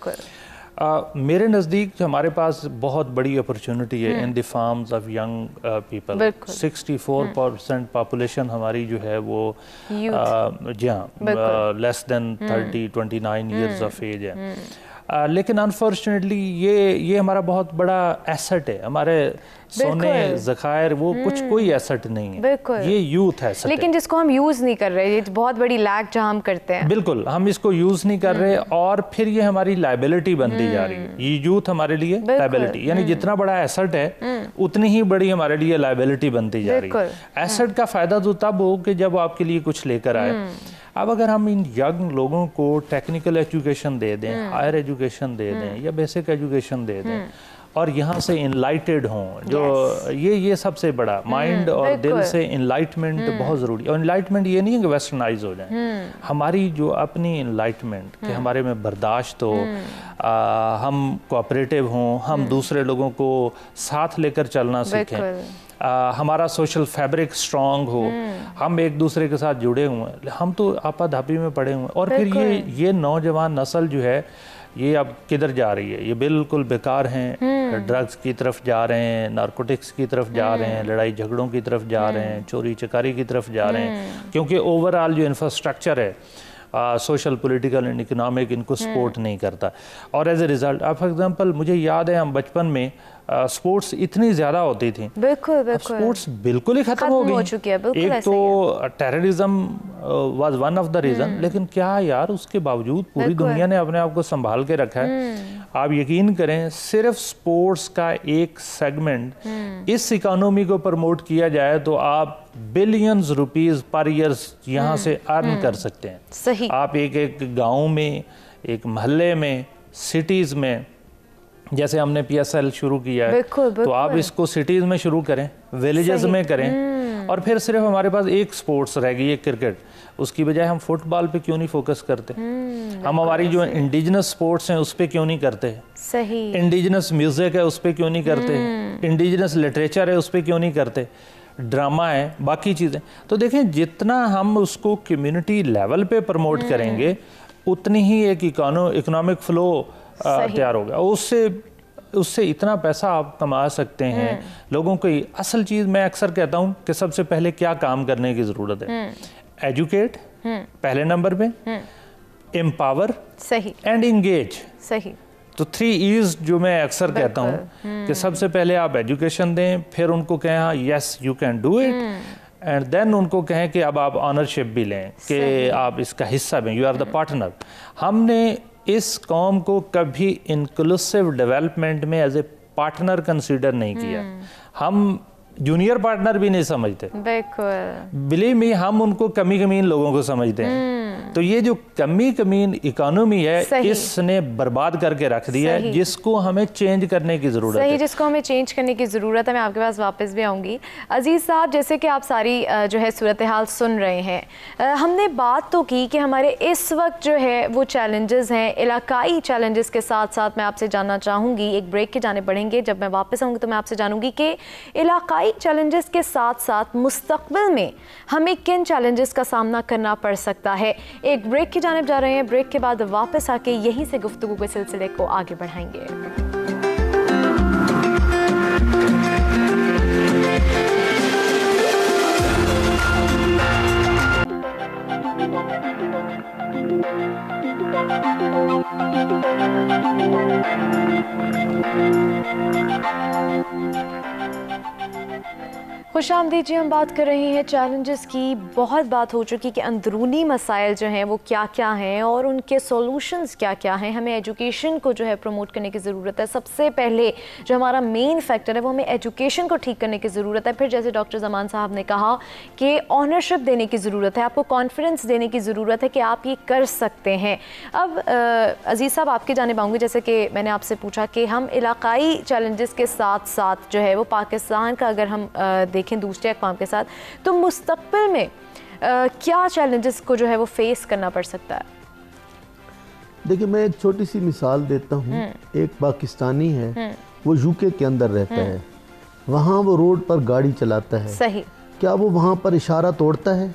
میرے نزدیک ہمارے پاس بہت بڑی اپرچونٹی ہے in the forms of young people. 64% population ہماری جو ہے وہ جی ہاں less than 29 years of age ہے. لیکن انفارچونیٹلی یہ ہمارا بہت بڑا ایسٹ ہے. ہمارے سونے ذخائر وہ کچھ کوئی ایسٹ نہیں ہے، یہ یوتھ ایسٹ ہے. لیکن جس کو ہم یوز نہیں کر رہے، یہ بہت بڑی لیک جہاں ہم کرتے ہیں. بالکل ہم اس کو یوز نہیں کر رہے اور پھر یہ ہماری لائبلٹی بنتی جا رہی ہے. یہ یوتھ ہمارے لیے لائبلٹی، یعنی جتنا بڑا ایسٹ ہے اتنی ہی بڑی ہمارے لیے لائبلٹی بنتی جا رہی ہے. ایسٹ کا فائدہ تو تب ہو کہ جب آپ کے لیے کچھ لے کر آئے. اب اگر ہم ان ینگ لوگوں کو ٹیکنیکل ایجوکیشن دے دیں، ہائر ایجوکیشن دے دیں یا بیسک ایجوکیشن دے دیں اور یہاں سے انلائٹڈ ہوں، جو یہ سب سے بڑا مائنڈ اور دل سے انلائٹمنٹ بہت ضروری ہے. اور انلائٹمنٹ یہ نہیں ہے کہ ویسٹرنائز ہو جائیں، ہماری جو اپنی انلائٹمنٹ کہ ہمارے میں برداشت ہو، ہم کوآپریٹیو ہوں، ہم دوسرے لوگوں کو ساتھ لے کر چلنا سیکھیں، ہمارا سوشل فیبرک سٹرونگ ہو، ہم ایک دوسرے کے ساتھ جڑے ہوئے ہیں. ہم تو آپا دھاپی میں پڑے ہوئے ہیں، اور پھر یہ نوجوان نسل جو ہے یہ اب کدھر جا رہی ہے؟ یہ بالکل بیکار ہیں، ڈرگز کی طرف جا رہے ہیں، نارکوٹکس کی طرف جا رہے ہیں، لڑائی جھگڑوں کی طرف جا رہے ہیں، چوری چکاری کی طرف جا رہے ہیں، کیونکہ اوورآل جو انفراسٹرکچر ہے سوشل پولیٹیکل اینڈ اکنامک ان کو سپورٹ نہیں کرتا. اور as a result for example مجھے یاد ہے ہم بچپن میں سپورٹس اتنی زیادہ ہوتی تھیں، بالکل سپورٹس بالکل ہی ختم ہو گئی. ایک تو terrorism was one of the reason, لیکن کیا یار اس کے باوجود پوری دنیا نے اپنے آپ کو سنبھال کے رکھا ہے. آپ یقین کریں صرف سپورٹس کا ایک سیگمنٹ اس اکانومی کو پروموٹ کیا جائے تو آپ بلینز روپیز پر ایئرز یہاں سے ارن کر سکتے ہیں. صحیح. آپ ایک گاؤں میں، ایک محلے میں، سٹیز میں، جیسے ہم نے پی ایس ایل شروع کیا ہے تو آپ اس کو سٹیز میں شروع کریں، ویلیجز میں کریں. اور پھر صرف ہمارے پاس ایک سپورٹس رہ گئی ہے کرکٹ، اس کی بجائے ہم فٹ بال پہ کیوں نہیں فوکس کرتے؟ ہم ہماری جو انڈیجنس سپورٹس ہیں اس پہ کیوں نہیں کرتے؟ صحیح. انڈیجنس میوزک ہے اس پہ کیوں نہیں کرتے؟ انڈیجنس لٹریچر ہے اس پہ کیوں نہیں کرتے؟ ڈرامہ ہے، باقی چیزیں. تو دیکھیں جتنا ہم اس کو کمیونٹی لیول پہ پروموٹ کریں گے اتنی ہی ایک اکنامک فلو تیار ہوگا. اس سے اتنا پیسہ آپ کما سکتے ہیں. لوگوں کی اصل چیز میں اکثر کہتا ہوں کہ سب سے پہلے کیا کام کرنے کی ضرورت ہے؟ ایجوکیٹ پہلے نمبر پہ، امپاور اینڈ انگیج. صحیح. تو 3 E's جو میں اکثر کہتا ہوں کہ سب سے پہلے آپ ایجوکیشن دیں، پھر ان کو کہیں yes you can do it, and then ان کو کہیں کہ اب آپ آنرشپ بھی لیں کہ آپ اس کا حصہ بیں، یو آر دا پارٹنر. ہم نے اس قوم کو کبھی انکلوسیو ڈیولپمنٹ میں ایز اے پارٹنر کنسیڈر نہیں کیا. ہم جونیئر پارٹنر بھی نہیں سمجھتے. بلیو می ہم ان کو کمی کمین لوگوں کو سمجھتے ہیں. تو یہ جو کمی کمین اکانومی ہے اس نے برباد کر کے رکھ دیا ہے، جس کو ہمیں چینج کرنے کی ضرورت ہے. جس کو ہمیں چینج کرنے کی ضرورت ہے. میں آپ کے پاس واپس بھی آؤں گی. عزیز صاحب جیسے کہ آپ ساری جو ہے صورتحال سن رہے ہیں، ہم نے بات تو کی کہ ہمارے اس وقت جو ہے وہ چیلنجز ہیں، علاقائی چیلنجز کے ساتھ ساتھ میں آپ سے جاننا چاہوں گی، ایک بریک کی جانب بڑھیں گے. جب میں واپس آؤں گی تو میں آپ سے جانوں گی کہ علاقائی چیلنجز کے ساتھ ساتھ مستقبل میں ہمیں کن چیلنجز کا سامنا کرنا پڑ سکتا ہے. ایک بریک کی جانب جا رہے ہیں، بریک کے بعد واپس آ کے یہیں سے گفتگو کے سلسلے کو آگے بڑھائیں گے. خوش آمدید جی. ہم بات کر رہے ہیں چیلنجز کی. بہت بات ہو چکی کہ اندرونی مسائل جو ہیں وہ کیا کیا ہیں اور ان کے سولوشنز کیا کیا ہیں. ہمیں ایجوکیشن کو جو ہے پروموٹ کرنے کی ضرورت ہے. سب سے پہلے جو ہمارا مین فیکٹر ہے وہ ہمیں ایجوکیشن کو ٹھیک کرنے کی ضرورت ہے. پھر جیسے ڈاکٹر زمان صاحب نے کہا کہ آنرشپ دینے کی ضرورت ہے، آپ کو کانفیڈنس دینے کی ضرورت ہے کہ آپ یہ کر سکتے ہیں. اب عزیز صاحب آپ کی جانب آؤں گی. جیسے کہ میں نے آپ سے پوچھا کہ ہم علاقائی چیلنجز کے ساتھ ساتھ جو ہے وہ پاکستان کا اگر ہم دیکھیں دوسرے اقوام کے ساتھ تو مستقبل میں کیا چیلنجز کو جو ہے وہ فیس کرنا پڑ سکتا ہے؟ دیکھیں میں ایک چھوٹی سی مثال دیتا ہوں. ایک پاکستانی ہے، وہ یو کے اندر رہتا ہے، وہاں وہ روڈ پر گاڑی چلاتا ہے. صحیح. کیا وہ وہاں پر اشارہ توڑتا ہے؟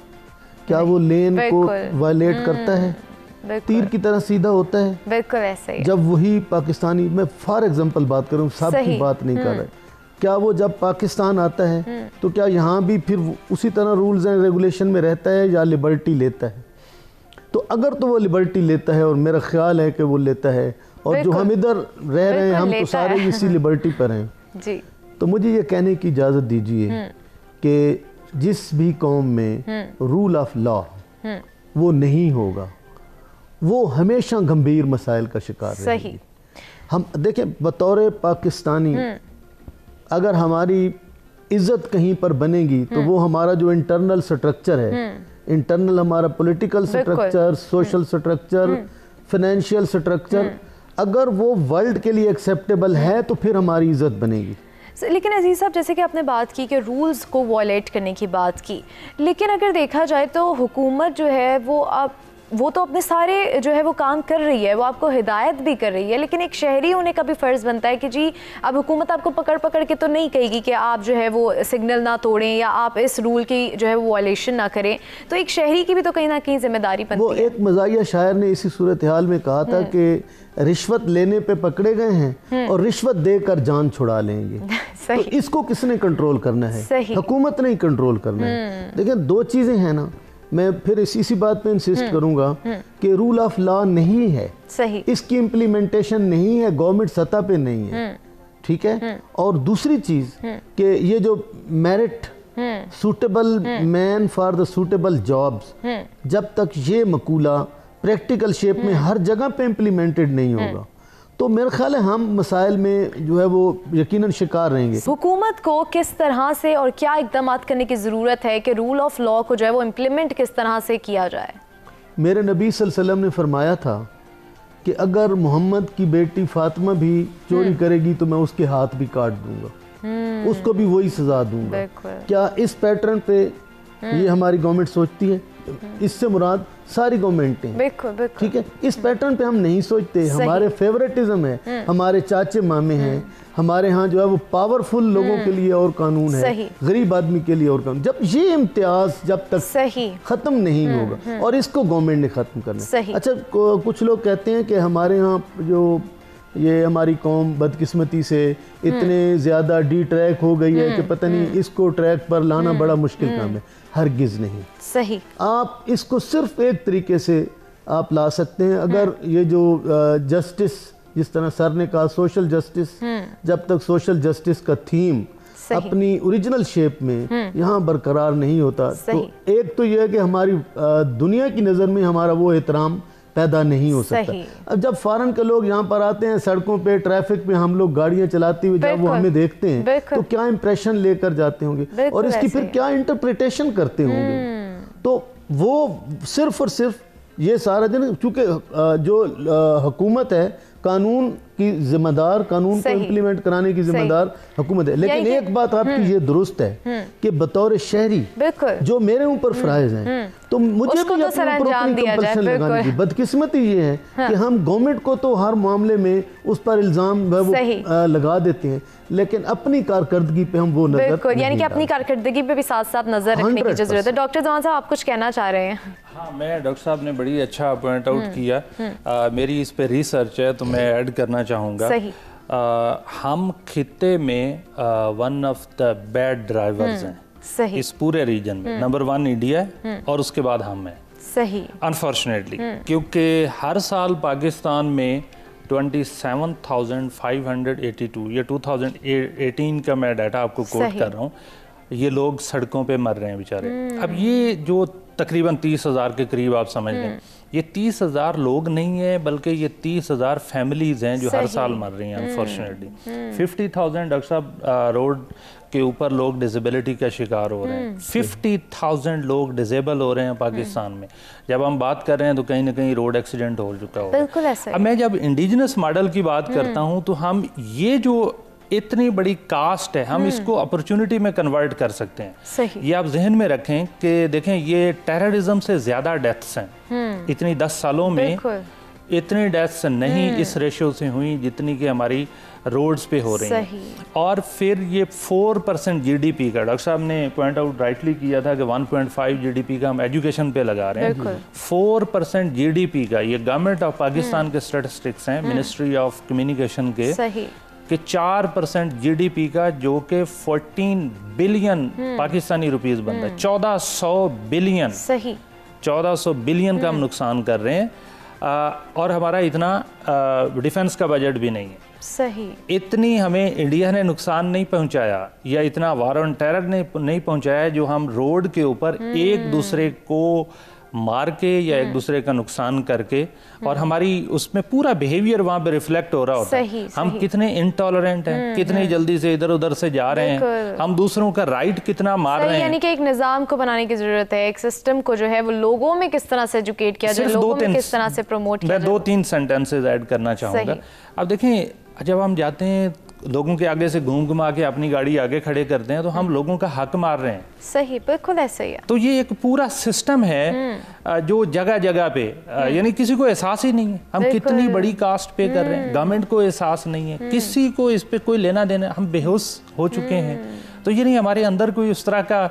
کیا وہ لین کو وائلیٹ کرتا ہے؟ تیر کی طرح سیدھا ہوتا ہے؟ بالکل ایسے ہی. جب وہی پاکستانی، میں فار ایگزامپل بات کروں، سب کی بات نہیں کر رہے، کیا وہ جب پاکستان آتا ہے تو کیا یہاں بھی پھر اسی طرح رولز اینڈ ریگولیشن میں رہتا ہے یا لبرٹی لیتا ہے؟ تو اگر تو وہ لبرٹی لیتا ہے، اور میرا خیال ہے کہ وہ لیتا ہے، اور جو ہم ادھر رہ رہے ہیں ہم تو سارے اسی لبرٹی پر ہیں، تو مجھے یہ کہنے کی اجازت دیجئے کہ جس بھی قوم میں رول آف لا وہ نہیں ہوگا وہ ہمیشہ گمبھیر مسائل کا شکار رہے گی. ہم دیکھیں بطور پاکستانی اگر ہماری عزت کہیں پر بنے گی تو وہ ہمارا جو انٹرنل سٹرکچر ہے، انٹرنل ہمارا political structure, social structure, financial structure, اگر وہ ورلڈ کے لیے ایکسیپٹیبل ہے تو پھر ہماری عزت بنے گی. لیکن عزیز صاحب جیسے کہ آپ نے بات کی کہ رولز کو وائلیٹ کرنے کی بات کی, لیکن اگر دیکھا جائے تو حکومت جو ہے وہ تو اپنے سارے جو ہے وہ کام کر رہی ہے, وہ آپ کو ہدایت بھی کر رہی ہے, لیکن ایک شہری ہونے کا بھی فرض بنتا ہے کہ جی اب حکومت آپ کو پکڑ کے تو نہیں کہے گی کہ آپ جو ہے وہ سگنل نہ توڑیں یا آپ اس رول کی جو ہے وہ وائلیشن نہ کریں, تو ایک شہری کی بھی تو کہیں نہ کہیں ذمہ داری بنتی ہے. وہ ایک مزاحیہ شاعر نے اسی صورتحال میں کہا تھا کہ رشوت لینے پہ پکڑے گئے ہیں اور رشوت دے کر جان چھڑا لیں گے. تو اس کو کس نے کنٹرول کرنا ہے؟ حکومت نے ہی کنٹرول کرنا ہے. دیکھیں دو چیزیں ہیں نا, میں پھر اسی بات پہ انسسٹ کروں گا کہ رول آف لا نہیں ہے, اس کی امپلیمنٹیشن نہیں ہے, گورنمنٹ سطح پہ نہیں ہے, ٹھیک ہے. اور دوسری چیز کہ یہ جو merit suitable man for the suitable jobs, جب تک یہ مقولہ پریکٹیکل شیپ میں ہر جگہ پہ امپلیمنٹڈ نہیں ہوگا تو میرا خیال ہے ہم مسائل میں جو ہے وہ یقیناً شکار رہیں گے. حکومت کو کس طرح سے اور کیا اقدامات کرنے کی ضرورت ہے کہ رول آف لا کو جو ہے وہ امپلیمنٹ کس طرح سے کیا جائے؟ میرے نبی صلی اللہ علیہ وسلم نے فرمایا تھا کہ اگر محمد کی بیٹی فاطمہ بھی چوری کرے گی تو میں اس کے ہاتھ بھی کاٹ دوں گا, اس کو بھی وہی سزا دوں گا. کیا اس پیٹرن پہ یہ ہماری گورنمنٹ سوچتی ہے؟ اس سے مراد ساری گورنمنٹیں, ٹھیک ہے, اس پیٹرن پہ ہم نہیں سوچتے. ہمارے فیورٹزم ہے, ہمارے چاچے مامے ہیں, ہمارے ہاں جو ہے وہ پاورفل لوگوں کے لیے اور قانون ہے, غریب آدمی کے لیے اور قانون. جب یہ امتیاز جب تک ختم نہیں ہوگا, اور اس کو گورنمنٹ نے ختم کرنا ہے. اچھا کچھ لوگ کہتے ہیں کہ ہمارے ہاں جو یہ ہماری قوم بدقسمتی سے اتنے زیادہ ڈی ٹریک ہو گئی ہے کہ پتہ نہیں اس کو ٹریک پر لانا بڑا مشکل کام ہے. ہرگز نہیں. صحیح. آپ اس کو صرف ایک طریقے سے آپ لا سکتے ہیں, اگر یہ جو جسٹس, جس طرح سر نے کہا سوشل جسٹس, جب تک سوشل جسٹس کا تھیم اپنی اوریجنل شیپ میں یہاں برقرار نہیں ہوتا, تو ایک تو یہ ہے کہ ہماری دنیا کی نظر میں ہمارا وہ احترام پیدا نہیں ہو سکتا. اب جب فارن کے لوگ یہاں پر آتے ہیں سڑکوں پہ, ٹریفک پہ ہم لوگ گاڑیاں چلاتی ہوئی جب وہ ہمیں دیکھتے ہیں تو کیا امپریشن لے کر جاتے ہوں گے, اور اس کی پھر کیا انٹرپریٹیشن کرتے ہوں گے. تو وہ صرف اور صرف یہ سارا دن, چونکہ جو حکومت ہے قانون کی ذمہ دار, قانون کو امپلیمنٹ کرانے کی ذمہ دار حکومت ہے. لیکن ایک بات آپ کی یہ درست ہے کہ بطور شہری جو میرے اوپر فرائض ہیں تو مجھے بھی اپنے اوپر اپنی کمپلشن لگانی کی. بدقسمتی یہ ہے کہ ہم گورنمنٹ کو تو ہر معاملے میں اس پر الزام لگا دیتے ہیں, لیکن اپنی کارکردگی پہ ہم وہ نظر نہیں ڈالتے. یعنی کہ اپنی کارکردگی پہ بھی ساتھ ساتھ نظر رکھنے کی ضرورت ہے. ڈاکٹر زمان صاحب آپ کچھ کہنا چاہ رہے ہیں؟ ہاں, میں ڈاکٹر صاحب نے بڑی اچھا پوائنٹ آؤٹ کیا. میری اس پہ ریسرچ ہے تو میں ایڈ کرنا چاہوں گا. ہم خطے میں one of the bad drivers ہیں اس پورے ریجن میں. نمبر 1 انڈیا ہے اور اس کے بعد ہم ہیں. صحیح. انفارچونیٹلی کیونکہ ہر سال پاکستان میں 27,582, یہ 2018 کا میں ڈیٹا آپ کو کوٹ کر رہا ہوں, یہ لوگ سڑکوں پہ مر رہے ہیں بیچارے. اب یہ جو تقریباً 30,000 کے قریب آپ سمجھ لیں, یہ 30,000 لوگ نہیں ہیں بلکہ یہ 30,000 فیملیز ہیں جو ہر سال مر رہی ہیں انفارچونیٹلی. 50,000 ڈاکٹر صاحب روڈ کے اوپر لوگ ڈیزیبلٹی کا شکار ہو رہے ہیں. 50,000 لوگ ڈیزیبل ہو رہے ہیں پاکستان میں. جب ہم بات کر رہے ہیں تو کہیں نہ کہیں روڈ ایکسیڈنٹ ہو چکا ہوگا. اب میں جب انڈیجنس ماڈل کی بات کرتا ہوں تو ہم یہ جو اتنی بڑی کاسٹ ہے ہم اس کو اپرچونٹی میں کنورٹ کر سکتے ہیں. یہ آپ ذہن میں رکھیں کہ دیکھیں یہ ٹیررزم سے زیادہ ڈیتھس ہیں. اتنی 10 سالوں میں اتنی ڈیتھس نہیں اس ریشو سے ہوئی جتنی کہ ہماری روڈز پہ ہو رہی ہیں. اور پھر یہ 4% جی ڈی پی کا, ڈاکٹر صاحب نے پوائنٹ آؤٹ رائٹلی کیا تھا کہ 1.5 جی ڈی پی کا ہم ایجوکیشن پہ لگا رہے ہیں. 4% جی ڈی پی کا, یہ گورنمنٹ آف پاکستان کے اسٹیٹسٹکس ہیں, منسٹری آف کمیونیکیشن کے, کہ 4% جی ڈی پی کا جو کہ 14 بلین پاکستانی روپیز بنتا ہے. 1400 بلین کا ہم نقصان کر رہے ہیں, اور ہمارا اتنا ڈیفنس کا بجٹ بھی نہیں ہے. اتنی ہمیں انڈیا نے نقصان نہیں پہنچایا یا اتنا وار آن ٹیرر نے نہیں پہنچایا جو ہم روڈ کے اوپر ایک دوسرے کو مار کے یا ایک دوسرے کا نقصان کر کے, اور ہماری اس میں پورا بیہیویئر وہاں پہ ریفلیکٹ ہو رہا ہوتا ہے. ہم کتنے انٹالرنٹ ہیں, کتنی جلدی سے ادھر ادھر سے جا رہے ہیں, ہم دوسروں کا رائٹ کتنا مار رہے ہیں. یعنی کہ ایک نظام کو بنانے کی ضرورت ہے, ایک سسٹم کو جو ہے وہ لوگوں میں کس طرح سے ایجوکیٹ کیا جائے, لوگوں میں کس طرح سے پروموٹ کیا جائے. میں 2-3 سینٹنسز ایڈ کرنا چاہوں گا. اب دیکھیں, جب ہم جاتے ہیں لوگوں کے آگے سے گھوم گھما کے اپنی گاڑی آگے کھڑے کرتے ہیں تو ہم لوگوں کا حق مار رہے ہیں. صحیح, بالکل ایسا ہی ہے. تو یہ ایک پورا سسٹم ہے جو جگہ جگہ پہ, یعنی کسی کو احساس ہی نہیں ہے ہم کتنی بڑی کاسٹ پے کر رہے ہیں, گورنمنٹ کو احساس نہیں ہے, کسی کو اس پہ کوئی لینا دینا, ہم بے ہوش ہو چکے ہیں. تو یہ نہیں, ہمارے اندر کوئی اس طرح کا,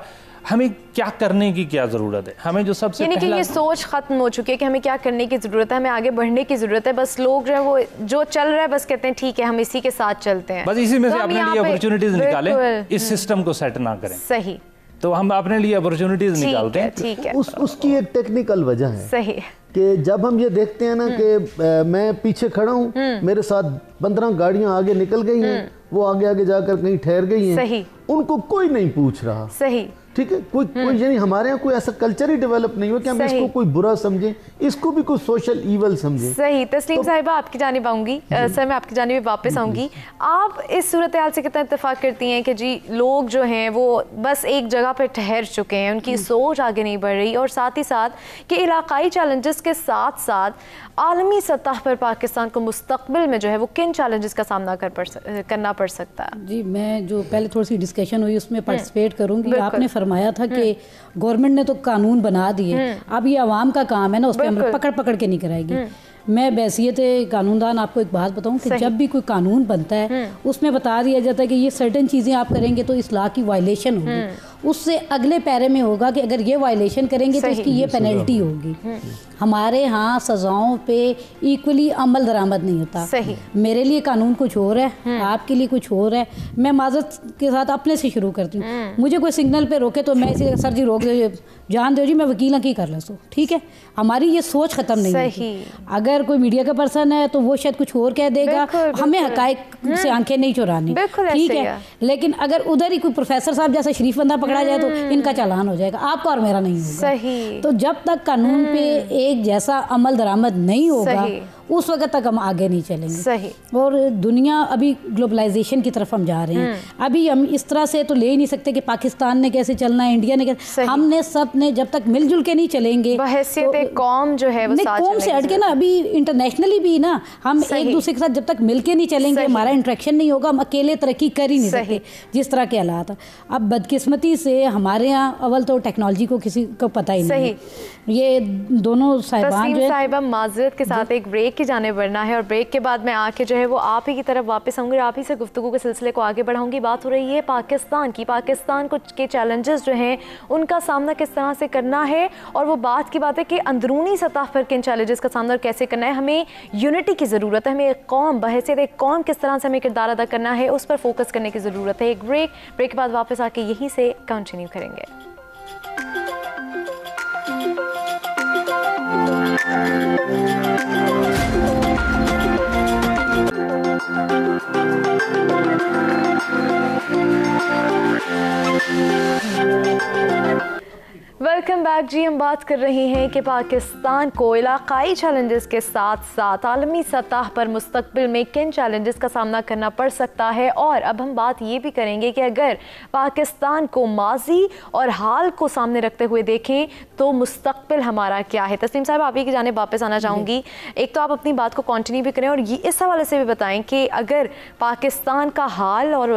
ہمیں کیا کرنے کی کیا ضرورت ہے, ہمیں جو سب سے یعنی کہ یہ سوچ ختم ہو چکی ہے کہ ہمیں کیا کرنے کی ضرورت ہے, ہمیں آگے بڑھنے کی ضرورت ہے. بس لوگ جو ہے وہ جو چل رہا ہے بس کہتے ہیں ٹھیک ہے ہم اسی کے ساتھ چلتے ہیں, بس اسی میں سے اپنے لیے اپرچونٹیز نکالیں, اس سسٹم کو سیٹ نہ کریں. صحیح, تو ہم اپنے لیے اپرچونیٹیز نکالتے ہیں. ٹھیک ہے, اس کی ایک ٹیکنیکل وجہ ہے. صحیح, کہ جب ہم یہ دیکھتے ہیں نا کہ میں پیچھے کھڑا ہوں, میرے ساتھ 15 گاڑیاں آگے نکل گئی ہیں, وہ آگے آگے جا کر کہیں ٹھہر گئی ہیں, ان کو کوئی نہیں پوچھ رہا. صحیح, ٹھیک ہے, کوئی یعنی ہمارے یہاں کوئی ایسا کلچر ہی ڈیولپ نہیں ہوا کہ ہم اس کو کوئی برا سمجھیں, اس کو بھی کوئی سوشل ایول سمجھیں. صحیح. تسلیم صاحبہ آپ کی جانب آؤں گی, سر میں آپ کی جانب واپس آؤں گی. آپ اس صورتحال سے کتنا اتفاق کرتی ہیں کہ جی لوگ جو ہیں وہ بس ایک جگہ پہ ٹھہر چکے ہیں, ان کی سوچ آگے نہیں بڑھ رہی, اور ساتھ ہی ساتھ کہ علاقائی چیلنجز کے ساتھ ساتھ عالمی سطح پر پاکستان کو مستقبل میں جو ہے وہ کن چیلنجز کا سامنا کرنا پڑ سکتا ہے؟ جی میں جو پہلے تھوڑی سی ڈسکشن ہوئی اس میں پارٹیسپیٹ کروں گی. آپ نے فرمایا تھا کہ گورنمنٹ نے تو قانون بنا دیے, اب یہ عوام کا کام ہے نا, اس پہ ہم پکڑ کے نہیں کرائے گی. میں بحیثیت قانون دان آپ کو ایک بات بتاؤں کہ جب بھی کوئی قانون بنتا ہے اس میں بتا دیا جاتا ہے کہ یہ سرٹن چیزیں آپ کریں گے تو اصلاح کی وائلیشن ہوگی. اس سے اگلے پیرے میں ہوگا کہ اگر یہ وائلیشن کریں گے تو اس کی یہ پینلٹی ہوگی. ہمارے ہاں سزاؤں پہ ایکولی عمل درآمد نہیں ہوتا. میرے لیے قانون کچھ اور ہے, آپ کے لیے کچھ اور ہے. میں معذرت کے ساتھ اپنے سے شروع کرتی ہوں. مجھے کوئی سگنل پہ روکے تو میں اسی سر جی روک دے, جان دو جی میں وکیل کی کر لوں, ٹھیک ہے. ہماری یہ سوچ ختم نہیں ہوتی. اگر کوئی میڈیا کا پرسن ہے تو وہ شاید کچھ اور کہہ دے گا, ہمیں حقائق سے آنکھیں نہیں چرانی, ٹھیک ہے. لیکن اگر ادھر ہی کوئی پروفیسر صاحب جیسا شریف بندہ پکڑا جائے تو ان کا چالان ہو جائے گا, آپ کا اور میرا نہیں ہوگا. تو جب تک قانون پہ ایک جیسا عمل درآمد نہیں ہوگا اس وقت تک ہم آگے نہیں چلیں گے. اور دنیا ابھی گلوبلائزیشن کی طرف ہم جا رہے ہیں. ابھی ہم اس طرح سے تو لے ہی نہیں سکتے کہ پاکستان نے کیسے چلنا ہے, انڈیا نے کیسے, ہم نے سب نے جب تک مل جل کے نہیں چلیں گے بحیثیت قوم جو ہے وہ ساتھ قوم سے ہٹ کے نا, ابھی انٹرنیشنلی بھی نا ہم ایک دوسرے کے ساتھ جب تک مل کے نہیں چلیں گے, ہمارا انٹریکشن نہیں ہوگا, ہم اکیلے ترقی کر ہی نہیں سکتے جس طرح کے حالات ہیں. اب بدقسمتی سے ہمارے یہاں اول تو ٹیکنالوجی کو کسی کو پتہ ہی نہیں. یہ دونوں صاحبان جو صاحبہ معذرت کے ساتھ ایک بریک کی جانب بڑھنا ہے, اور بریک کے بعد میں آ کے جو ہے وہ آپ ہی کی طرف واپس آؤں گی, آپ ہی سے گفتگو کے سلسلے کو آگے بڑھاؤں گی. بات ہو رہی ہے پاکستان کی, پاکستان کو کے چیلنجز جو ہیں ان کا سامنا کس طرح سے کرنا ہے, اور وہ بات کی بات ہے کہ اندرونی سطح پر کن چیلنجز کا سامنا کیسے کرنا ہے. ہمیں یونٹی کی ضرورت ہے, ہمیں ایک قوم بحیثیت ایک قوم کس طرح سے ہمیں کردار ادا کرنا ہے اس پر فوکس کرنے کی ضرورت ہے. ایک بریک کے بعد واپس آ کے یہیں سے کنٹینیو کریں گے. ویلکم بیک جی. ہم بات کر رہے ہیں کہ پاکستان کو علاقائی چیلنجز کے ساتھ ساتھ عالمی سطح پر مستقبل میں کن چیلنجز کا سامنا کرنا پڑ سکتا ہے, اور اب ہم بات یہ بھی کریں گے کہ اگر پاکستان کو ماضی اور حال کو سامنے رکھتے ہوئے دیکھیں تو مستقبل ہمارا کیا ہے. تسلیم صاحب آپ ہی کی جانب واپس آنا چاہوں گی. ایک تو آپ اپنی بات کو کنٹینیو بھی کریں اور یہ اس حوالے سے بھی بتائیں کہ اگر پاکستان کا حال اور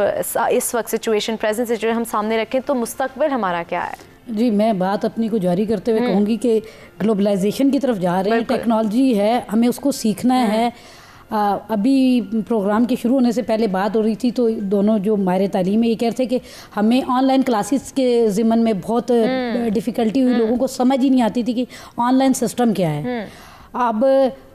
اس وقت سچویشن پریزنٹ سچویشن ہم سامنے رکھیں تو مستقبل ہمارا کیا ہے. جی میں بات اپنی کو جاری کرتے ہوئے کہوں گی کہ گلوبلائزیشن کی طرف جا رہے ہیں, ٹیکنالوجی ہے, ہمیں اس کو سیکھنا ہے. ابھی پروگرام کے شروع ہونے سے پہلے بات ہو رہی تھی تو دونوں جو ماہر تعلیم ہے یہ کہہ رہے تھے کہ ہمیں آن لائن کلاسز کے ضمن میں بہت ڈیفیکلٹی ہوئی, لوگوں کو سمجھ ہی نہیں آتی تھی کہ آن لائن سسٹم کیا ہے. اب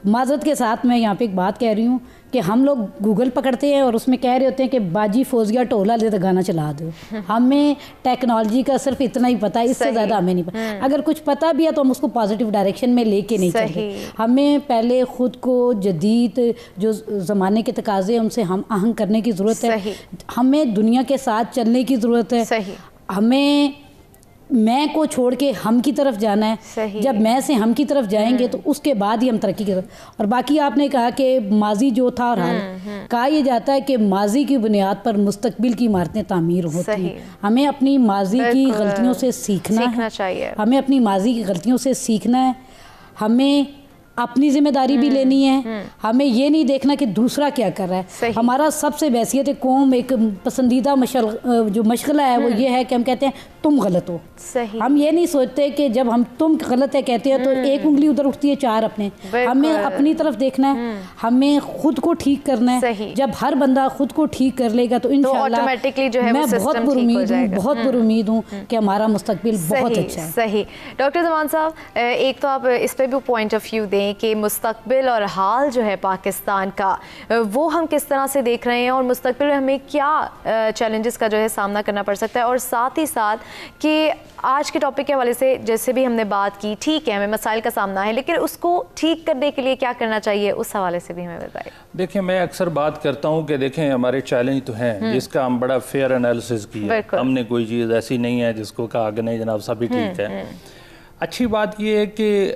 معذرت کے ساتھ میں یہاں پہ ایک بات کہہ رہی ہوں کہ ہم لوگ گوگل پکڑتے ہیں اور اس میں کہہ رہے ہوتے ہیں کہ باجی فوزیا ٹولہ لے تو گانا چلا دو. ہمیں ٹیکنالوجی کا صرف اتنا ہی پتہ ہے, اس سے زیادہ ہمیں نہیں پتہ. اگر کچھ پتہ بھی ہے تو ہم اس کو پازیٹیو ڈائریکشن میں لے کے نہیں چلتے. ہمیں پہلے خود کو جدید جو زمانے کے تقاضے ہیں ان سے ہم آہنگ کرنے کی ضرورت ہے. ہمیں دنیا کے ساتھ چلنے کی ضرورت ہے. ہمیں میں کو چھوڑ کے ہم کی طرف جانا ہے. جب میں سے ہم کی طرف جائیں گے تو اس کے بعد ہی ہم ترقی کریں. اور باقی آپ نے کہا کہ ماضی جو تھا اور حال, کہا یہ جاتا ہے کہ ماضی کی بنیاد پر مستقبل کی عمارتیں تعمیر ہوتی ہیں. ہمیں اپنی ماضی کی غلطیوں سے سیکھنا چاہیے, ہمیں اپنی ماضی کی غلطیوں سے سیکھنا ہے, ہمیں اپنی ذمہ داری بھی لینی ہے, ہمیں یہ نہیں دیکھنا کہ دوسرا کیا کر رہا ہے. ہمارا سب سے بحیثیت قوم ایک پسندیدہ جو مشغلہ ہے وہ یہ ہے کہ ہم کہتے ہیں تم غلط ہو. ہم یہ نہیں سوچتے کہ جب ہم تم غلط ہے کہتے ہیں تو ایک انگلی ادھر اٹھتی ہے چار اپنے. ہمیں اپنی طرف دیکھنا ہے, ہمیں خود کو ٹھیک کرنا ہے. جب ہر بندہ خود کو ٹھیک کر لے گا تو انشاءاللہ میں بہت پر امید ہوں کہ ہمارا مستقبل بہت اچھا ہے. صحیح. ڈاکٹر زمان صاحب, ایک تو آپ اس پہ بھی پوائنٹ آف ویو دیں کہ مستقبل اور حال جو ہے پاکستان کا وہ ہم کس طرح سے دیکھ رہے ہیں, اور مستقبل میں ہمیں کیا چیلنجز کا جو ہے سامنا کرنا پڑ سکتا ہے, اور ساتھ ہی ساتھ کہ آج کے ٹاپک کے حوالے سے جیسے بھی ہم نے بات کی, ٹھیک ہے ہمیں مسائل کا سامنا ہے, لیکن اس کو ٹھیک کرنے کے لیے کیا کرنا چاہیے, اس حوالے سے بھی ہمیں بتائیں. دیکھیں میں اکثر بات کرتا ہوں کہ دیکھیں ہمارے چیلنج تو ہیں جس کا ہم بڑا فیئر انالیسس کیا, ہم نے کوئی چیز ایسی نہیں ہے جس کو کہا کہ نہیں جناب سبھی ٹھیک ہے. اچھی بات یہ ہے کہ